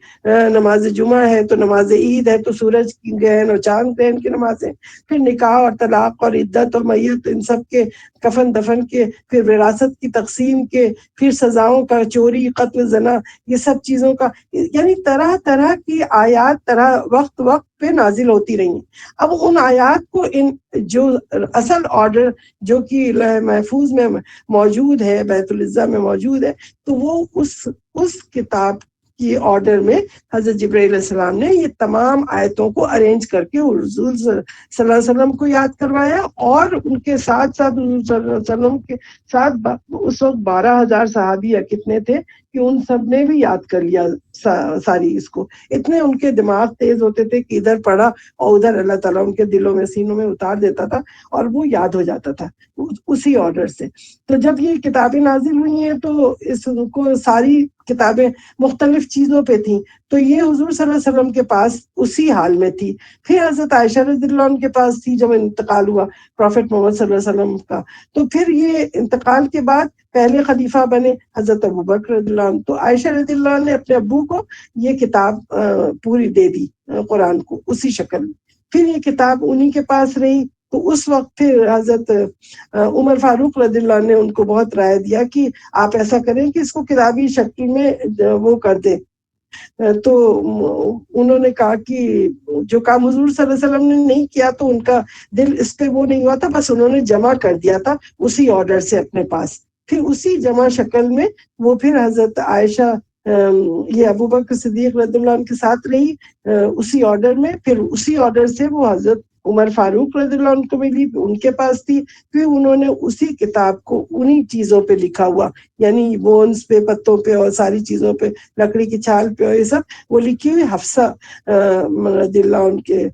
نماز جمعہ ہے تو نماز عید ہے، تو سورج کی گرہن اور چاند گرہن کی نمازیں، پھر نکاح اور طلاق اور عدت اور میت، ان سب کے، کفن دفن کے، پھر وراثت کی تقسیم کے، پھر سزاؤں کا، چوری، قتل، زنا، یہ سب چیزوں کا، یعنی طرح طرح کی آیات وقت پہ نازل ہوتی رہی ہیں۔ اب ان آیات کو جو اصل آرڈر جو کہ لوح محفوظ میں موجود ہے، بیت العزہ میں موجود ہے، تو وہ اس کتاب کی آرڈر میں حضرت جبرائیل علیہ السلام نے یہ تمام آیتوں کو ارینج کر کے حضور صلی اللہ علیہ وسلم کو یاد کروایا، اور ان کے ساتھ ساتھ حضور صلی اللہ علیہ وسلم کے ساتھ اس وقت 12,000 صحابی یا کتنے تھے کہ ان سب نے بھی یاد کر لیا ساری اس کو، اتنے ان کے دماغ تیز ہوتے تھے کہ ادھر پڑھا اور ادھر اللہ تعالیٰ ان کے دلوں میں، سینوں میں اتار دیتا تھا، اور وہ یاد ہو جاتا تھا اسی آرڈر سے۔ تو جب یہ کتابیں نازل ہوئی ہیں تو اس کو ساری کتابیں مختلف چیزوں پہ تھیں، تو یہ حضور صلی اللہ علیہ وسلم کے پاس اسی حال میں تھی۔ پھر حضرت عائشہ رضی اللہ عنہ کے پاس تھی جب انتقال ہوا پروفیٹ محمد صلی اللہ علیہ وسلم کا، تو پھر یہ انتقال کے بعد پہلے خلیفہ بنے حضرت ابوبکر رضی اللہ عنہ، تو عائشہ رضی اللہ عنہ نے اپنے ابو کو یہ کتاب پوری دے دی قرآن کو اسی شکل میں۔ پھر یہ کتاب انہی کے پاس رہی، تو اس وقت پھر حضرت عمر فاروق رضی اللہ عنہ نے ان کو بہت رائے دیا کہ آپ ایسا کریں کہ اس کو کتابی شکل میں وہ کر دیں۔ تو انہوں نے کہا کہ جو کام حضور صلی اللہ علیہ وسلم نے نہیں کیا تو ان کا دل اس پہ وہ نہیں ہوا تھا، بس انہوں نے جمع کر دیا تھا اسی آرڈر سے اپنے پاس۔ پھر اسی جمع شکل میں وہ پھر حضرت عائشہ یہ ابوبکر صدیق رضی اللہ عنہ کے ساتھ رہی اسی آرڈر میں، پھر اسی آرڈر سے وہ حضرت عمر فاروق رضی اللہ عنہ کو ملی، ان کے پاس تھی، پھر انہوں نے اسی کتاب کو انہی چیزوں پہ لکھا ہوا، یعنی بونز پہ، پتوں پہ اور ساری چیزوں پہ، لکڑی کی چھال پہ اور یہ سب وہ لکھی ہوئی حفصہ رضی اللہ عنہ کے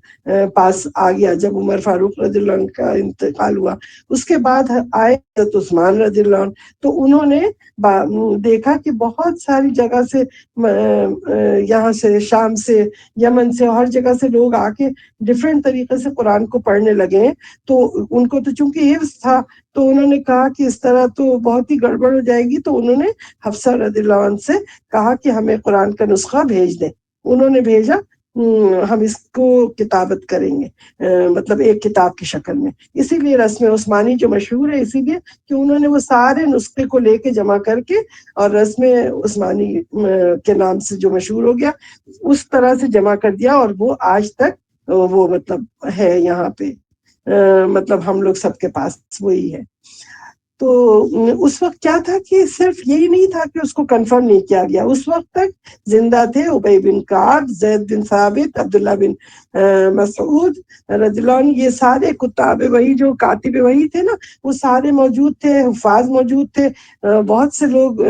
پاس آ گیا جب عمر فاروق رضی اللہ عنہ کا انتقال ہوا۔ اس کے بعد آئے حضرت عثمان رضی اللہ عنہ، تو انہوں نے دیکھا کہ بہت ساری جگہ سے، یہاں سے، شام سے، یمن سے، ہر جگہ سے لوگ آ کے ڈفرینٹ طریقے سے قرآن کو پڑھنے لگے ہیں، تو ان کو تو چونکہ حفظ تھا تو انہوں نے کہا کہ اس طرح تو بہت ہی گڑبڑ ہو جائے گی، تو انہوں نے حفصہ رضی اللہ عنہ سے کہا کہ ہمیں قرآن کا نسخہ بھیج دیں۔ انہوں نے بھیجا، ہم اس کو کتابت کریں گے، مطلب ایک کتاب کی شکل میں۔ اسی لیے رسم عثمانی جو مشہور ہے اسی لیے کہ انہوں نے وہ سارے نسخے کو لے کے جمع کر کے، اور رسم عثمانی کے نام سے جو مشہور ہو گیا، اس طرح سے جمع کر دیا، اور وہ آج تک وہ مطلب ہے یہاں پہ، مطلب ہم لوگ سب کے پاس وہی ہے۔ تو اس وقت کیا تھا کہ صرف یہی نہیں تھا کہ اس کو کنفرم نہیں کیا گیا، اس وقت تک زندہ تھے ابی بن کعب، زید بن ثابت، عبداللہ بن مسعود رضی اللہ عنہ، یہ سارے کتاب وحی جو کاتب وحی تھے نا، وہ سارے موجود تھے، حفاظ موجود تھے، بہت سے لوگ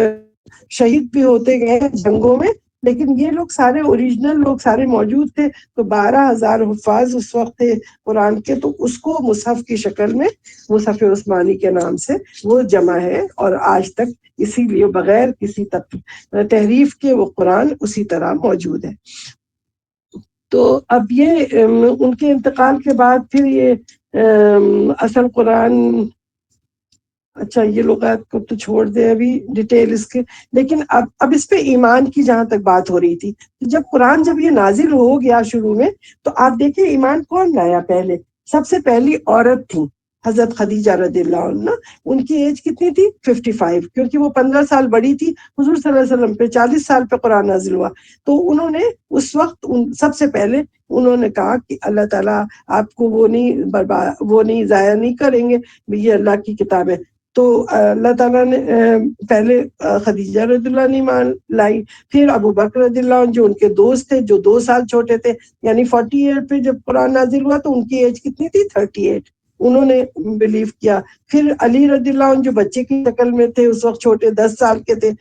شہید بھی ہوتے گئے جنگوں میں، لیکن یہ لوگ سارے اوریجنل لوگ سارے موجود تھے۔ تو 12,000 حفاظ اس وقت تھے قرآن کے، تو اس کو مصحف کی شکل میں، مصحف عثمانی کے نام سے وہ جمع ہے، اور آج تک اسی لیے بغیر کسی تحریف کے وہ قرآن اسی طرح موجود ہے۔ تو اب یہ ان کے انتقال کے بعد پھر یہ اصل قرآن اچھا یہ لغات کو تو چھوڑ دیں ابھی ڈیٹیل اس کے، لیکن اب اس پہ ایمان کی جہاں تک بات ہو رہی تھی، جب قرآن جب یہ نازل ہو گیا شروع میں، تو آپ دیکھیں ایمان کون لایا پہلے؟ سب سے پہلی عورت تھی حضرت خدیجہ رضی اللہ عنہ. ان کی ایج کتنی تھی؟ 55، کیونکہ وہ 15 سال بڑی تھی حضور صلی اللہ علیہ وسلم پہ. 40 سال پہ قرآن نازل ہوا. تو انہوں نے اس وقت سب سے پہلے انہوں نے کہا کہ اللہ تعالیٰ آپ کو وہ نہیں ضائع نہیں کریں گے، یہ اللہ کی کتاب ہے. تو اللہ تعالیٰ نے پہلے خدیجہ رضی اللہ عنہ ایمان لائی، پھر ابو بکر رضی اللہ عنہ جو ان کے دوست تھے، جو 2 سال چھوٹے تھے، یعنی 48 پہ جب قرآن نازل ہوا تو ان کی ایج کتنی تھی؟ 38. انہوں نے بلیو کیا. پھر علی رضی اللہ عنہ جو بچے کی شکل میں تھے اس وقت، چھوٹے 10 سال کے تھے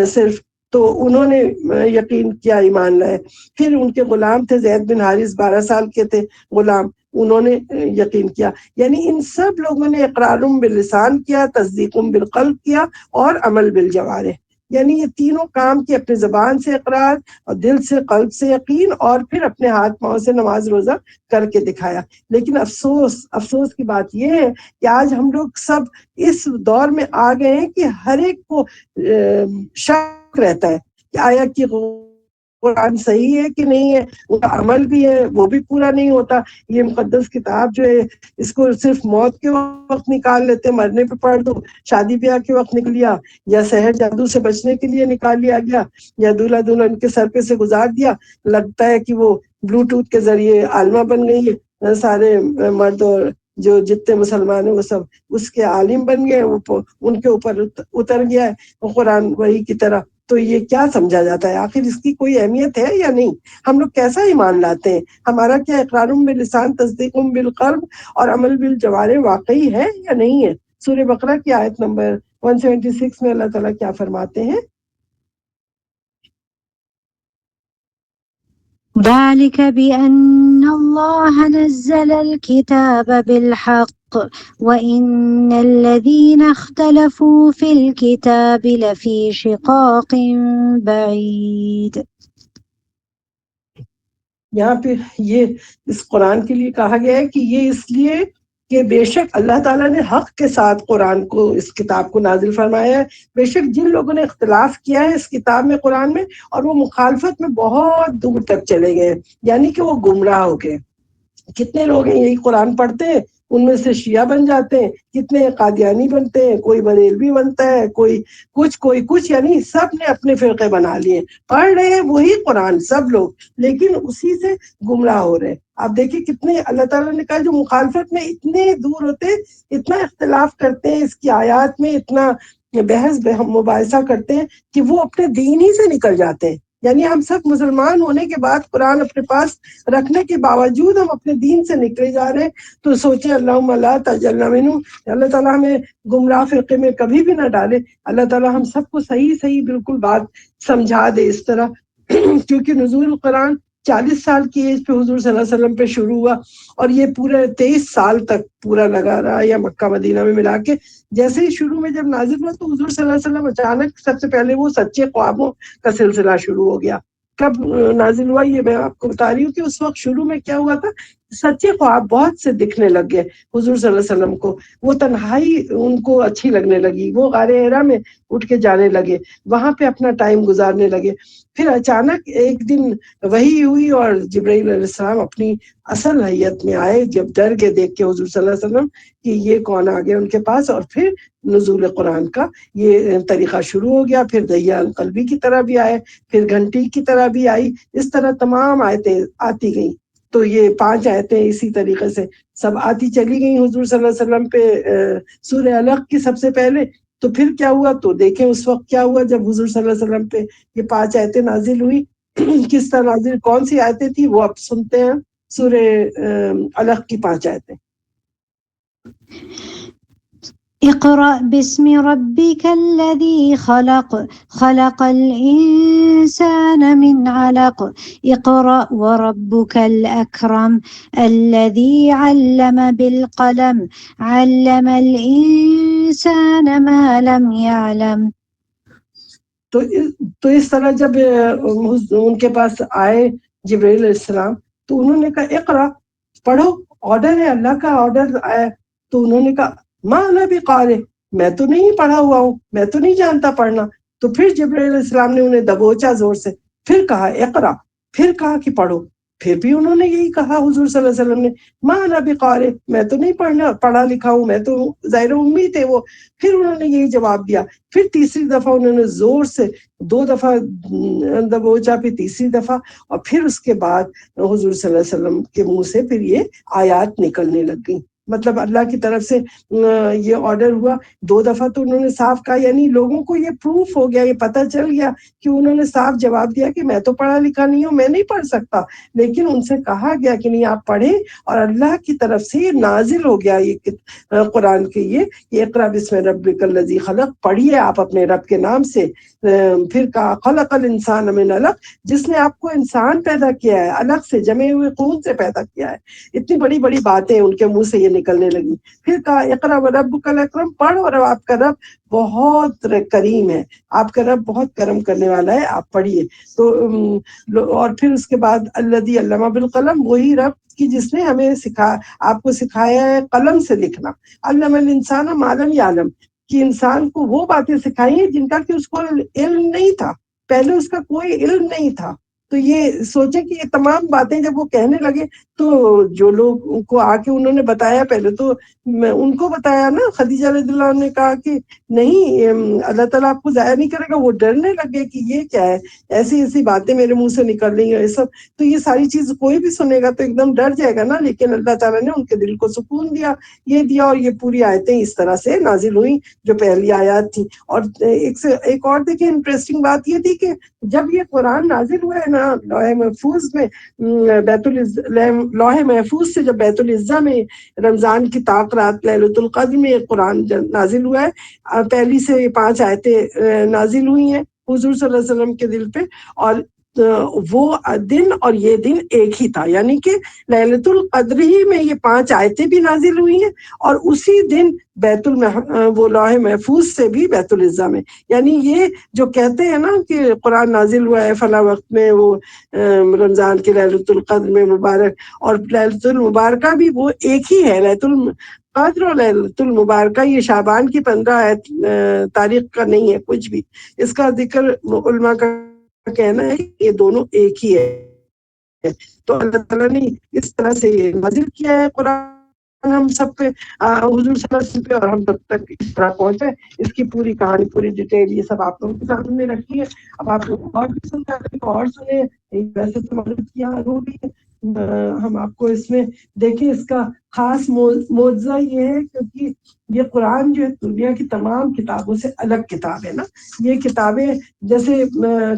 صرف، تو انہوں نے یقین کیا، ایمان لائے. پھر ان کے غلام تھے زید بن حارث، 12 سال کے تھے غلام، انہوں نے یقین کیا. یعنی ان سب لوگوں نے اقرار باللسان کیا، تصدیق بالقلب کیا، اور عمل بالجوارح. یعنی یہ تینوں کام کی، اپنے زبان سے اقرار اور دل سے قلب سے یقین، اور پھر اپنے ہاتھ پاؤں سے نماز روزہ کر کے دکھایا. لیکن افسوس کی بات یہ ہے کہ آج ہم لوگ سب اس دور میں آ گئے ہیں کہ ہر ایک کو شک رہتا ہے کہ آیا کہ قرآن صحیح ہے کہ نہیں ہے، ان کا عمل بھی ہے وہ بھی پورا نہیں ہوتا. یہ مقدس کتاب جو ہے اس کو صرف موت کے وقت نکال لیتے، مرنے پہ پڑھ دو، شادی بیاہ کے وقت نکل لیا، یا سحر جادو سے بچنے کے لیے نکال لیا گیا، یا دولہا دلہن کے سر پہ سے گزار دیا. لگتا ہے کہ وہ بلوٹوتھ کے ذریعے عالمہ بن گئی ہے، سارے مرد اور جو جتنے مسلمان ہیں وہ سب اس کے عالم بن گئے، ان کے اوپر اتر گیا ہے قرآن وحی کی طرح. تو یہ کیا سمجھا جاتا ہے؟ آخر اس کی کوئی اہمیت ہے یا نہیں؟ ہم لوگ کیسا ایمان لاتے ہیں؟ ہمارا کیا اقرار باللسان، تصدیق بالقلب اور عمل بالجوارح واقعی ہے یا نہیں ہے؟ سورہ بقرہ کی آیت نمبر 176 میں اللہ تعالیٰ کیا فرماتے ہیں؟ ذلك بأن الله نزل الكتاب بالحق وإن الذين اختلفوا في الكتاب لفي شقاق بعيد. یہاں پہ یہ اس قرآن کے لیے کہا گیا ہے کہ یہ اس لیے کہ بے شک اللہ تعالیٰ نے حق کے ساتھ قرآن کو، اس کتاب کو نازل فرمایا ہے. بے شک جن لوگوں نے اختلاف کیا ہے اس کتاب میں، قرآن میں، اور وہ مخالفت میں بہت دور تک چلے گئے، یعنی کہ وہ گمراہ ہو گئے. کتنے لوگ ہیں یہی قرآن پڑھتے ہیں، ان میں سے شیعہ بن جاتے ہیں، کتنے قادیانی بنتے ہیں، کوئی بریلوی بنتا ہے، کوئی کچھ، یعنی سب نے اپنے فرقے بنا لیے، پڑھ رہے ہیں وہی قرآن سب لوگ، لیکن اسی سے گمراہ ہو رہے. آپ دیکھیں کتنے، اللہ تعالیٰ نے کہا جو مخالفت میں اتنے دور ہوتے، اتنا اختلاف کرتے ہیں اس کی آیات میں، اتنا بحث مباحثہ کرتے ہیں کہ وہ اپنے دین ہی سے نکل جاتے ہیں. یعنی ہم سب مسلمان ہونے کے بعد، قرآن اپنے پاس رکھنے کے باوجود ہم اپنے دین سے نکلے جا رہے ہیں. تو سوچیں اللہم لا تجعلنا منہم، اللہ تعالیٰ ہمیں گمراہ فرقے میں کبھی بھی نہ ڈالے. اللہ تعالیٰ ہم سب کو صحیح بالکل بات سمجھا دے اس طرح. کیونکہ نزول القرآن 40 سال کی ایج پہ حضور صلی اللہ علیہ وسلم پہ شروع ہوا، اور یہ پورے 23 سال تک پورا لگا رہا، یا مکہ مدینہ میں ملا کے. جیسے ہی شروع میں جب نازل ہوا تو حضور صلی اللہ علیہ وسلم اچانک سب سے پہلے وہ سچے خوابوں کا سلسلہ شروع ہو گیا. کب نازل ہوا یہ میں آپ کو بتا رہی ہوں کہ اس وقت شروع میں کیا ہوا تھا، سچے خواب بہت سے دکھنے لگ گئے حضور صلی اللہ علیہ وسلم کو. وہ تنہائی ان کو اچھی لگنے لگی، وہ غار حرا میں اٹھ کے جانے لگے، وہاں پہ اپنا ٹائم گزارنے لگے. پھر اچانک ایک دن وحی ہوئی اور جبرائیل علیہ السلام اپنی اصل حیت میں آئے، جب ڈر کے دیکھ کے حضور صلی اللہ علیہ وسلم کہ یہ کون آ گیا ان کے پاس. اور پھر نزول قرآن کا یہ طریقہ شروع ہو گیا. پھر دحیہ قلبی کی طرح بھی آئے، پھر گھنٹی کی طرح بھی آئی، اس طرح تمام آیتیں آتی گئیں. تو یہ 5 آیتیں اسی طریقے سے سب آتی چلی گئیں حضور صلی اللہ علیہ وسلم پہ سورہ علق کی سب سے پہلے. تو پھر کیا ہوا، تو دیکھیں اس وقت کیا ہوا جب حضور صلی اللہ علیہ وسلم پہ یہ 5 آیتیں نازل ہوئی. کس طرح نازل، کون سی آیتیں تھی وہ اب سنتے ہیں. سورہ علق کی 5 آیتیں. اقرأ باسم ربك الذي خلق خلق الإنسان من علق اقرأ وربك الأكرم الذي علم بالقلم علم الإنسان ما لم يعلم. تو اس طرح جب ان کے پاس آئے جبرائیل علیہ السلام تو انہوں نے کہا اقرأ، پڑھو، آرڈر ہے، اللہ کا آرڈر آیا. تو انہوں نے کہا ما انا بقارئ، میں تو نہیں پڑھا ہوا ہوں، میں تو نہیں جانتا پڑھنا. تو پھر جبرائیل علیہ السلام نے انہیں دبوچا زور سے، پھر کہا اقرا، پھر کہا کہ پڑھو. پھر بھی انہوں نے یہی کہا حضور صلی اللہ علیہ وسلم نے، ما انا بقارئ، میں تو نہیں پڑھا لکھا ہوں، میں تو ظاہر امی تھے وہ. پھر انہوں نے یہی جواب دیا. پھر تیسری دفعہ انہوں نے زور سے 2 دفعہ دبوچا، پھر تیسری دفعہ، اور پھر اس کے بعد حضور صلی اللہ علیہ وسلم کے منہ سے پھر یہ آیات نکلنے لگ گئی. مطلب اللہ کی طرف سے یہ آرڈر ہوا. 2 دفعہ تو انہوں نے صاف کہا، یعنی لوگوں کو یہ پروف ہو گیا، یہ پتہ چل گیا کہ انہوں نے صاف جواب دیا کہ میں تو پڑھا لکھا نہیں ہوں، میں نہیں پڑھ سکتا. لیکن ان سے کہا گیا کہ نہیں آپ پڑھیں، اور اللہ کی طرف سے یہ نازل ہو گیا یہ قرآن کے یہ اقرا بسم ربک الذی خلق، پڑھیے آپ اپنے رب کے نام سے. پھر کہا خلق الانسان من علق، جس نے آپ کو انسان پیدا کیا ہے علق سے، جمے ہوئے خون سے پیدا کیا ہے. اتنی بڑی بڑی باتیں ان کے منہ سے یہ نکلنے لگی. پھر کہا اقرا وربک الاکرم، پڑھ اور آپ کا رب بہت کریم ہے، آپ کا رب بہت کرم کرنے والا ہے، آپ پڑھیے. تو اور پھر اس کے بعد الذی علم بالقلم، وہی رب کی جس نے ہمیں آپ کو سکھایا ہے قلم سے لکھنا. علم الانسان ما لم یعلم، کہ انسان کو وہ باتیں سکھائی ہیں جن کا کہ اس کو علم نہیں تھا، پہلے اس کا کوئی علم نہیں تھا. تو یہ سوچیں کہ یہ تمام باتیں جب وہ کہنے لگے تو جو لوگ کو آ کے انہوں نے بتایا، پہلے تو ان کو بتایا نا، خدیجہ رضی اللہ عنہ نے کہا کہ نہیں اللہ تعالیٰ آپ کو ضائع نہیں کرے گا. وہ ڈرنے لگے کہ یہ کیا ہے، ایسی ایسی باتیں میرے منہ سے نکل رہی ہیں یہ سب. تو یہ ساری چیز کوئی بھی سنے گا تو ایک دم ڈر جائے گا نا، لیکن اللہ تعالیٰ نے ان کے دل کو سکون دیا، یہ دیا، اور یہ پوری آیتیں اس طرح سے نازل ہوئیں جو پہلی آیات تھی. اور ایک اور دیکھیں انٹرسٹنگ بات یہ تھی کہ جب یہ قرآن نازل ہوا ہے نا لوح محفوظ میں، لوح محفوظ سے جب بیت العزہ میں رمضان کی طاق رات ليلۃ القدر میں قرآن نازل ہوا ہے، پہلی سے 5 آیتیں نازل ہوئی ہیں حضور صلی اللہ علیہ وسلم کے دل پہ. اور وہ دن اور یہ دن ایک ہی تھا، یعنی کہ ليلۃ القدر ہی میں یہ 5 آیتیں بھی نازل ہوئی ہیں، اور اسی دن وہ لوح محفوظ سے بھی بیت العزہ میں. یعنی یہ جو کہتے ہیں نا کہ قرآن نازل ہوا ہے فلاں وقت میں، وہ رمضان کے ليلۃ القدر میں مبارک، اور ليلۃ المبارکہ بھی وہ ایک ہی ہے، ليلۃ القدر اور ليلۃ المبارکہ. یہ شعبان کی 15 تاریخ کا نہیں ہے کچھ بھی، اس کا ذکر علماء کا کہنا ہے کہ یہ دونوں ایک ہی ہے. تو اللہ تعالیٰ نے اس طرح سے یہ نازل کیا ہے قرآن ہم سب پہ، حضور صلی اللہ علیہ وسلم پہ، اور ہم تب تک اس طرح پہنچے. اس کی پوری کہانی، پوری ڈیٹیل یہ سب آپ لوگوں کے سامنے رکھی ہے. اب آپ لوگ اور بھی سنتے ہیں اور سنیں. ویسے تو مدد کی ہوگی، ہم آپ کو اس میں دیکھیں اس کا خاص معجزہ یہ ہے کیونکہ یہ قرآن جو ہے دنیا کی تمام کتابوں سے الگ کتاب ہے نا. یہ کتابیں جیسے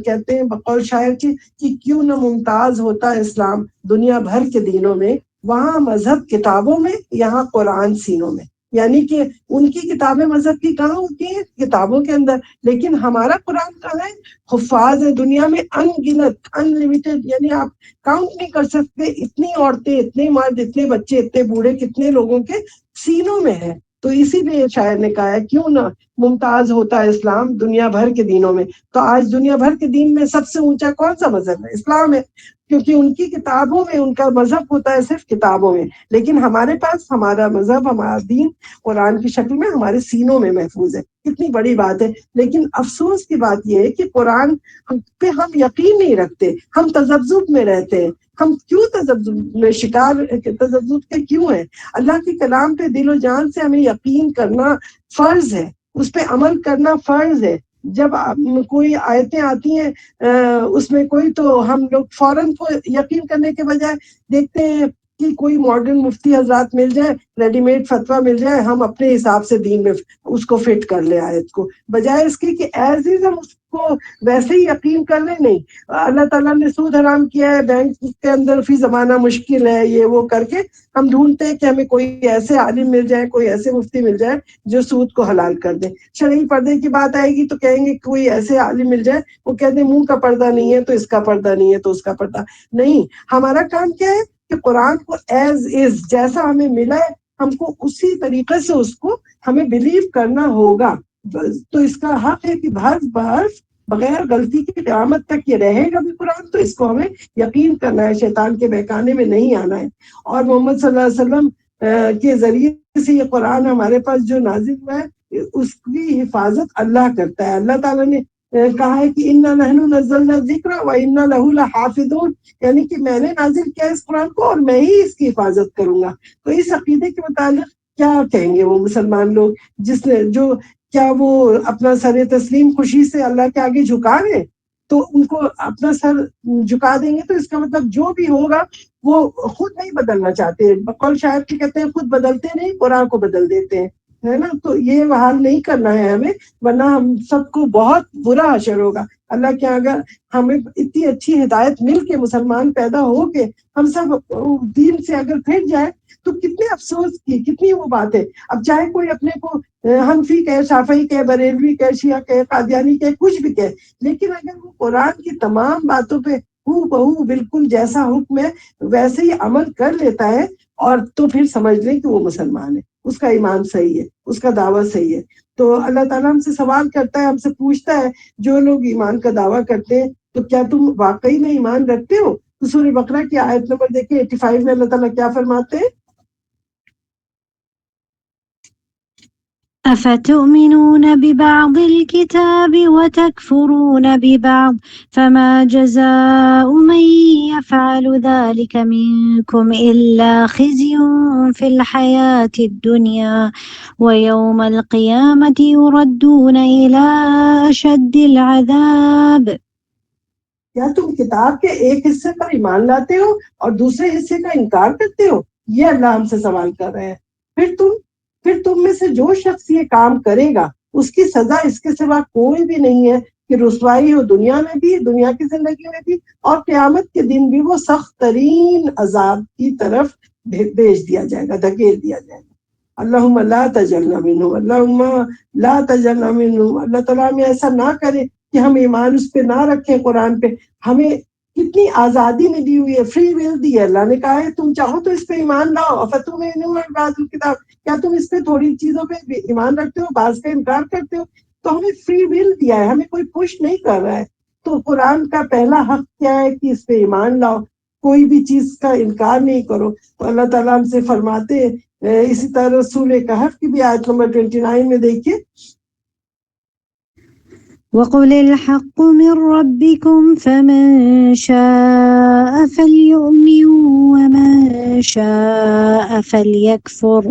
کہتے ہیں بقول شاعر کی کہ کیوں نہ ممتاز ہوتا اسلام دنیا بھر کے دینوں میں، وہاں مذہب کتابوں میں، یہاں قرآن سینوں میں. یعنی کہ ان کی کتابیں مذہب کی کہاں ہوتی ہیں؟ کتابوں کے اندر، لیکن ہمارا قرآن کہاں ہے؟ حفاظ ہے دنیا میں ان گنت، ان لمیٹڈ، یعنی آپ کاؤنٹ نہیں کر سکتے اتنی عورتیں، اتنے مرد، اتنے بچے، اتنے بوڑھے کتنے لوگوں کے سینوں میں ہے. تو اسی لیے شاعر نے کہا ہے کیوں نہ ممتاز ہوتا ہے اسلام دنیا بھر کے دینوں میں. تو آج دنیا بھر کے دین میں سب سے اونچا کون سا مذہب ہے؟ اسلام ہے، کیونکہ ان کی کتابوں میں ان کا مذہب ہوتا ہے صرف کتابوں میں. لیکن ہمارے پاس ہمارا مذہب، ہمارا دین قرآن کی شکل میں ہمارے سینوں میں محفوظ ہے. کتنی بڑی بات ہے. لیکن افسوس کی بات یہ ہے کہ قرآن پہ ہم یقین نہیں رکھتے، ہم تذبذب میں رہتے ہیں. ہم کیوں تذبذب میں شکار، تذبذب کے کیوں ہیں؟ اللہ کے کلام پہ دل و جان سے ہمیں یقین کرنا فرض ہے، اس پہ عمل کرنا فرض ہے. جب کوئی آیتیں آتی ہیں اس میں کوئی، تو ہم لوگ فوراً یقین کرنے کے بجائے دیکھتے ہیں کہ کوئی ماڈرن مفتی حضرات مل جائے، ریڈی میڈ فتویٰ مل جائے، ہم اپنے حساب سے دین میں اس کو فٹ کر لیں آیت کو، بجائے اس کے کہ ایز از ہم اس کو ویسے ہی یقین کر لیں. نہیں، اللہ تعالیٰ نے سود حرام کیا ہے، بینک کے اندر فی زمانہ مشکل ہے، یہ وہ کر کے ہم ڈھونڈتے ہیں کہ ہمیں کوئی ایسے عالم مل جائے، کوئی ایسے مفتی مل جائے جو سود کو حلال کر دے. شرعی پردے کی بات آئے گی تو کہیں گے کوئی ایسے عالم مل جائے، وہ کہتے ہیں منہ کا پردہ نہیں ہے تو اس کا پردہ نہیں ہے تو اس کا پردہ نہیں. ہمارا کام کیا ہے کہ قرآن کو ایز از، جیسا ہمیں ملا ہے ہم کو اسی طریقے سے اس کو ہمیں بلیو کرنا ہوگا. تو اس کا حق ہے کہ حرف بحرف بغیر غلطی کے قیامت تک یہ رہے گا بھی قرآن، تو اس کو ہمیں یقین کرنا ہے، شیطان کے بہکانے میں نہیں آنا ہے. اور محمد صلی اللہ علیہ وسلم کے ذریعے سے یہ قرآن ہمارے پاس جو نازل ہوا ہے، اس کی حفاظت اللہ کرتا ہے. اللہ تعالیٰ نے کہا ہے کہ انا نحن نزلنا الذکر وانا لہ لحافظون، یعنی کہ میں نے نازل کیا اس قرآن کو اور میں ہی اس کی حفاظت کروں گا. تو اس عقیدے کے متعلق کیا کہیں گے وہ مسلمان لوگ جس نے جو کیا وہ اپنا سر تسلیم خوشی سے اللہ کے آگے جھکا گئے؟ تو ان کو اپنا سر جھکا دیں گے تو اس کا مطلب جو بھی ہوگا وہ خود نہیں بدلنا چاہتے. بقول شاعر کی کہتے ہیں خود بدلتے نہیں قرآن کو بدل دیتے ہیں، ہے نا. تو یہ حال نہیں کرنا ہے ہمیں، ورنہ ہم سب کو بہت برا حشر ہوگا اللہ کے. اگر ہمیں اتنی اچھی ہدایت مل کے مسلمان پیدا ہو کے ہم سب دین سے اگر پھر جائے تو کتنے افسوس کی کتنی وہ بات ہے. اب چاہے کوئی اپنے کو حنفی کہے، شافعی کہے، بریلوی کہے، شیعہ کہے، قادیانی کہے، کچھ بھی کہے، لیکن اگر وہ قرآن کی تمام باتوں پہ ہو بہو بالکل جیسا حکم ہے ویسے ہی عمل کر لیتا ہے اور تو پھر سمجھ لیں کہ وہ مسلمان ہے، اس کا ایمان صحیح ہے، اس کا دعویٰ صحیح ہے. تو اللہ تعالیٰ ہم سے سوال کرتا ہے، ہم سے پوچھتا ہے جو لوگ ایمان کا دعویٰ کرتے ہیں تو کیا تم واقعی میں ایمان رکھتے ہو؟ تو سورہ بقرہ کی آیت نمبر دیکھیں 85 میں اللہ تعالیٰ کیا فرماتے ہیں؟ أفتؤمنون ببعض الكتاب وتكفرون ببعض فما جزاء من يفعل ذلك منكم إلا خزي في الحياة الدنيا ويوم القيامة يردون إلى أشد العذاب. کیا تم کتاب کے ایک حصے پر ایمان لاتے ہو اور دوسرے حصے کا انکار کرتے ہو؟ یہ اللہ ہم سے سوال کر رہے ہیں. پھر تم میں سے جو شخص یہ کام کرے گا اس کی سزا اس کے سوا کوئی بھی نہیں ہے کہ رسوائی ہو دنیا میں بھی، دنیا کی زندگی میں بھی، اور قیامت کے دن بھی وہ سخت ترین عذاب کی طرف بھیج دیا جائے گا، دھکیل دیا جائے گا. اللہم لا تجعلنا منہم، اللہم لا تجعلنا منہم. اللہ تعالیٰ ہمیں ایسا نہ کرے کہ ہم ایمان اس پہ نہ رکھیں. قرآن پہ ہمیں کتنی آزادی میں دی ہوئی ہے، فری ول دی ہے. اللہ نے کہا ہے تم چاہو تو اس پہ ایمان لاؤ. فتؤمنون ببعض الکتاب، کیا تم اس پہ تھوڑی چیزوں پہ ایمان رکھتے ہو، بعض کا انکار کرتے ہو؟ تو ہمیں فری ول دیا ہے، ہمیں کوئی پش نہیں کر رہا ہے. تو قرآن کا پہلا حق کیا ہے کہ اس پہ ایمان لاؤ، کوئی بھی چیز کا انکار نہیں کرو. تو اللہ تعالیٰ ہم سے فرماتے ہیں. اسی طرح سورہ کہف کی بھی آیت نمبر 29 میں دیکھیے، وَقُلِ الْحَقُّ مِنْ رَبِّكُمْ فَمَنْ شَاءَ فَلْيُؤْمِنْ وَمَنْ شَاءَ فَلْيَكْفُرْ.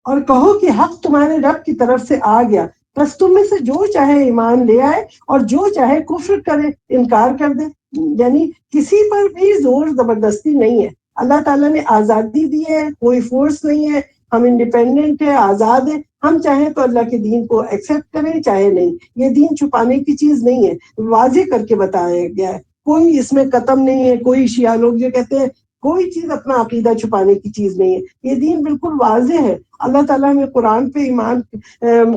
اور کہو کہ حق تمہارے رب کی طرف سے آ گیا، بس تم میں سے جو چاہے ایمان لے آئے اور جو چاہے کفر کرے، انکار کر دے. یعنی کسی پر بھی زور زبردستی نہیں ہے. اللہ تعالیٰ نے آزادی دی ہے، کوئی فورس نہیں ہے، ہم انڈیپینڈنٹ ہے، آزاد ہے. ہم چاہیں تو اللہ کے دین کو ایکسیپٹ کریں، چاہے نہیں. یہ دین چھپانے کی چیز نہیں ہے، واضح کر کے بتایا گیا ہے. کوئی اس میں قتم نہیں ہے. کوئی شیعہ لوگ جو کہتے ہیں کوئی چیز اپنا عقیدہ چھپانے کی چیز نہیں ہے، یہ دین بالکل واضح ہے. اللہ تعالیٰ ہمیں قرآن پہ ایمان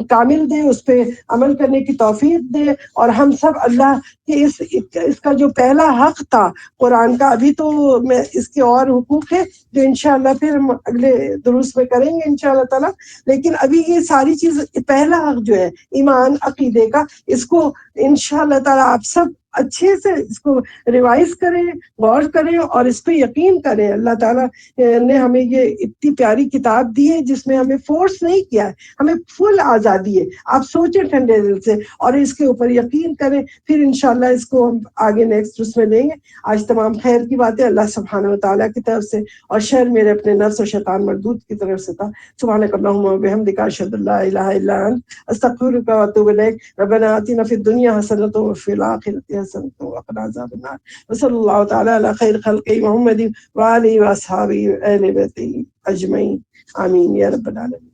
کامل دے، اس پہ عمل کرنے کی توفیق دے، اور ہم سب اللہ کے اس کا جو پہلا حق تھا قرآن کا، ابھی تو میں اس کے اور حقوق ہے جو انشاءاللہ پھر ہم اگلے دروس میں کریں گے انشاءاللہ تعالیٰ. لیکن ابھی یہ ساری چیز پہلا حق جو ہے ایمان عقیدے کا، اس کو انشاءاللہ تعالیٰ آپ سب اچھے سے اس کو ریوائز کریں، غور کریں اور اس پہ یقین کریں. اللہ تعالیٰ نے ہمیں یہ اتنی پیاری کتاب دی ہے جس میں ہمیں فورس نہیں کیا ہے، ہمیں فل آزادی ہے. آپ سوچیں ٹھنڈے دل سے اور اس کے اوپر یقین کریں، پھر انشاءاللہ اس کو ہم آگے نیکسٹ اس میں لیں گے. آج تمام خیر کی باتیں اللہ سبحانہ و تعالیٰ کی طرف سے اور شر میرے اپنے نفس و شیطان مردود کی طرف سے تھا. سبحانک اللہم و بحمدک، اشہد ان لا الہ الا انت، استغفرک و اتوب الیک. ربنا آتنا فی الدنیا حسنۃ وفی الآخرۃ حسنۃ وقنا عذاب النار. وصلی اللہ تعالی علی خیر خلق محمد وآلہ واصحابہ اہل بیتہ اجمعین. آمین یا رب العالمین.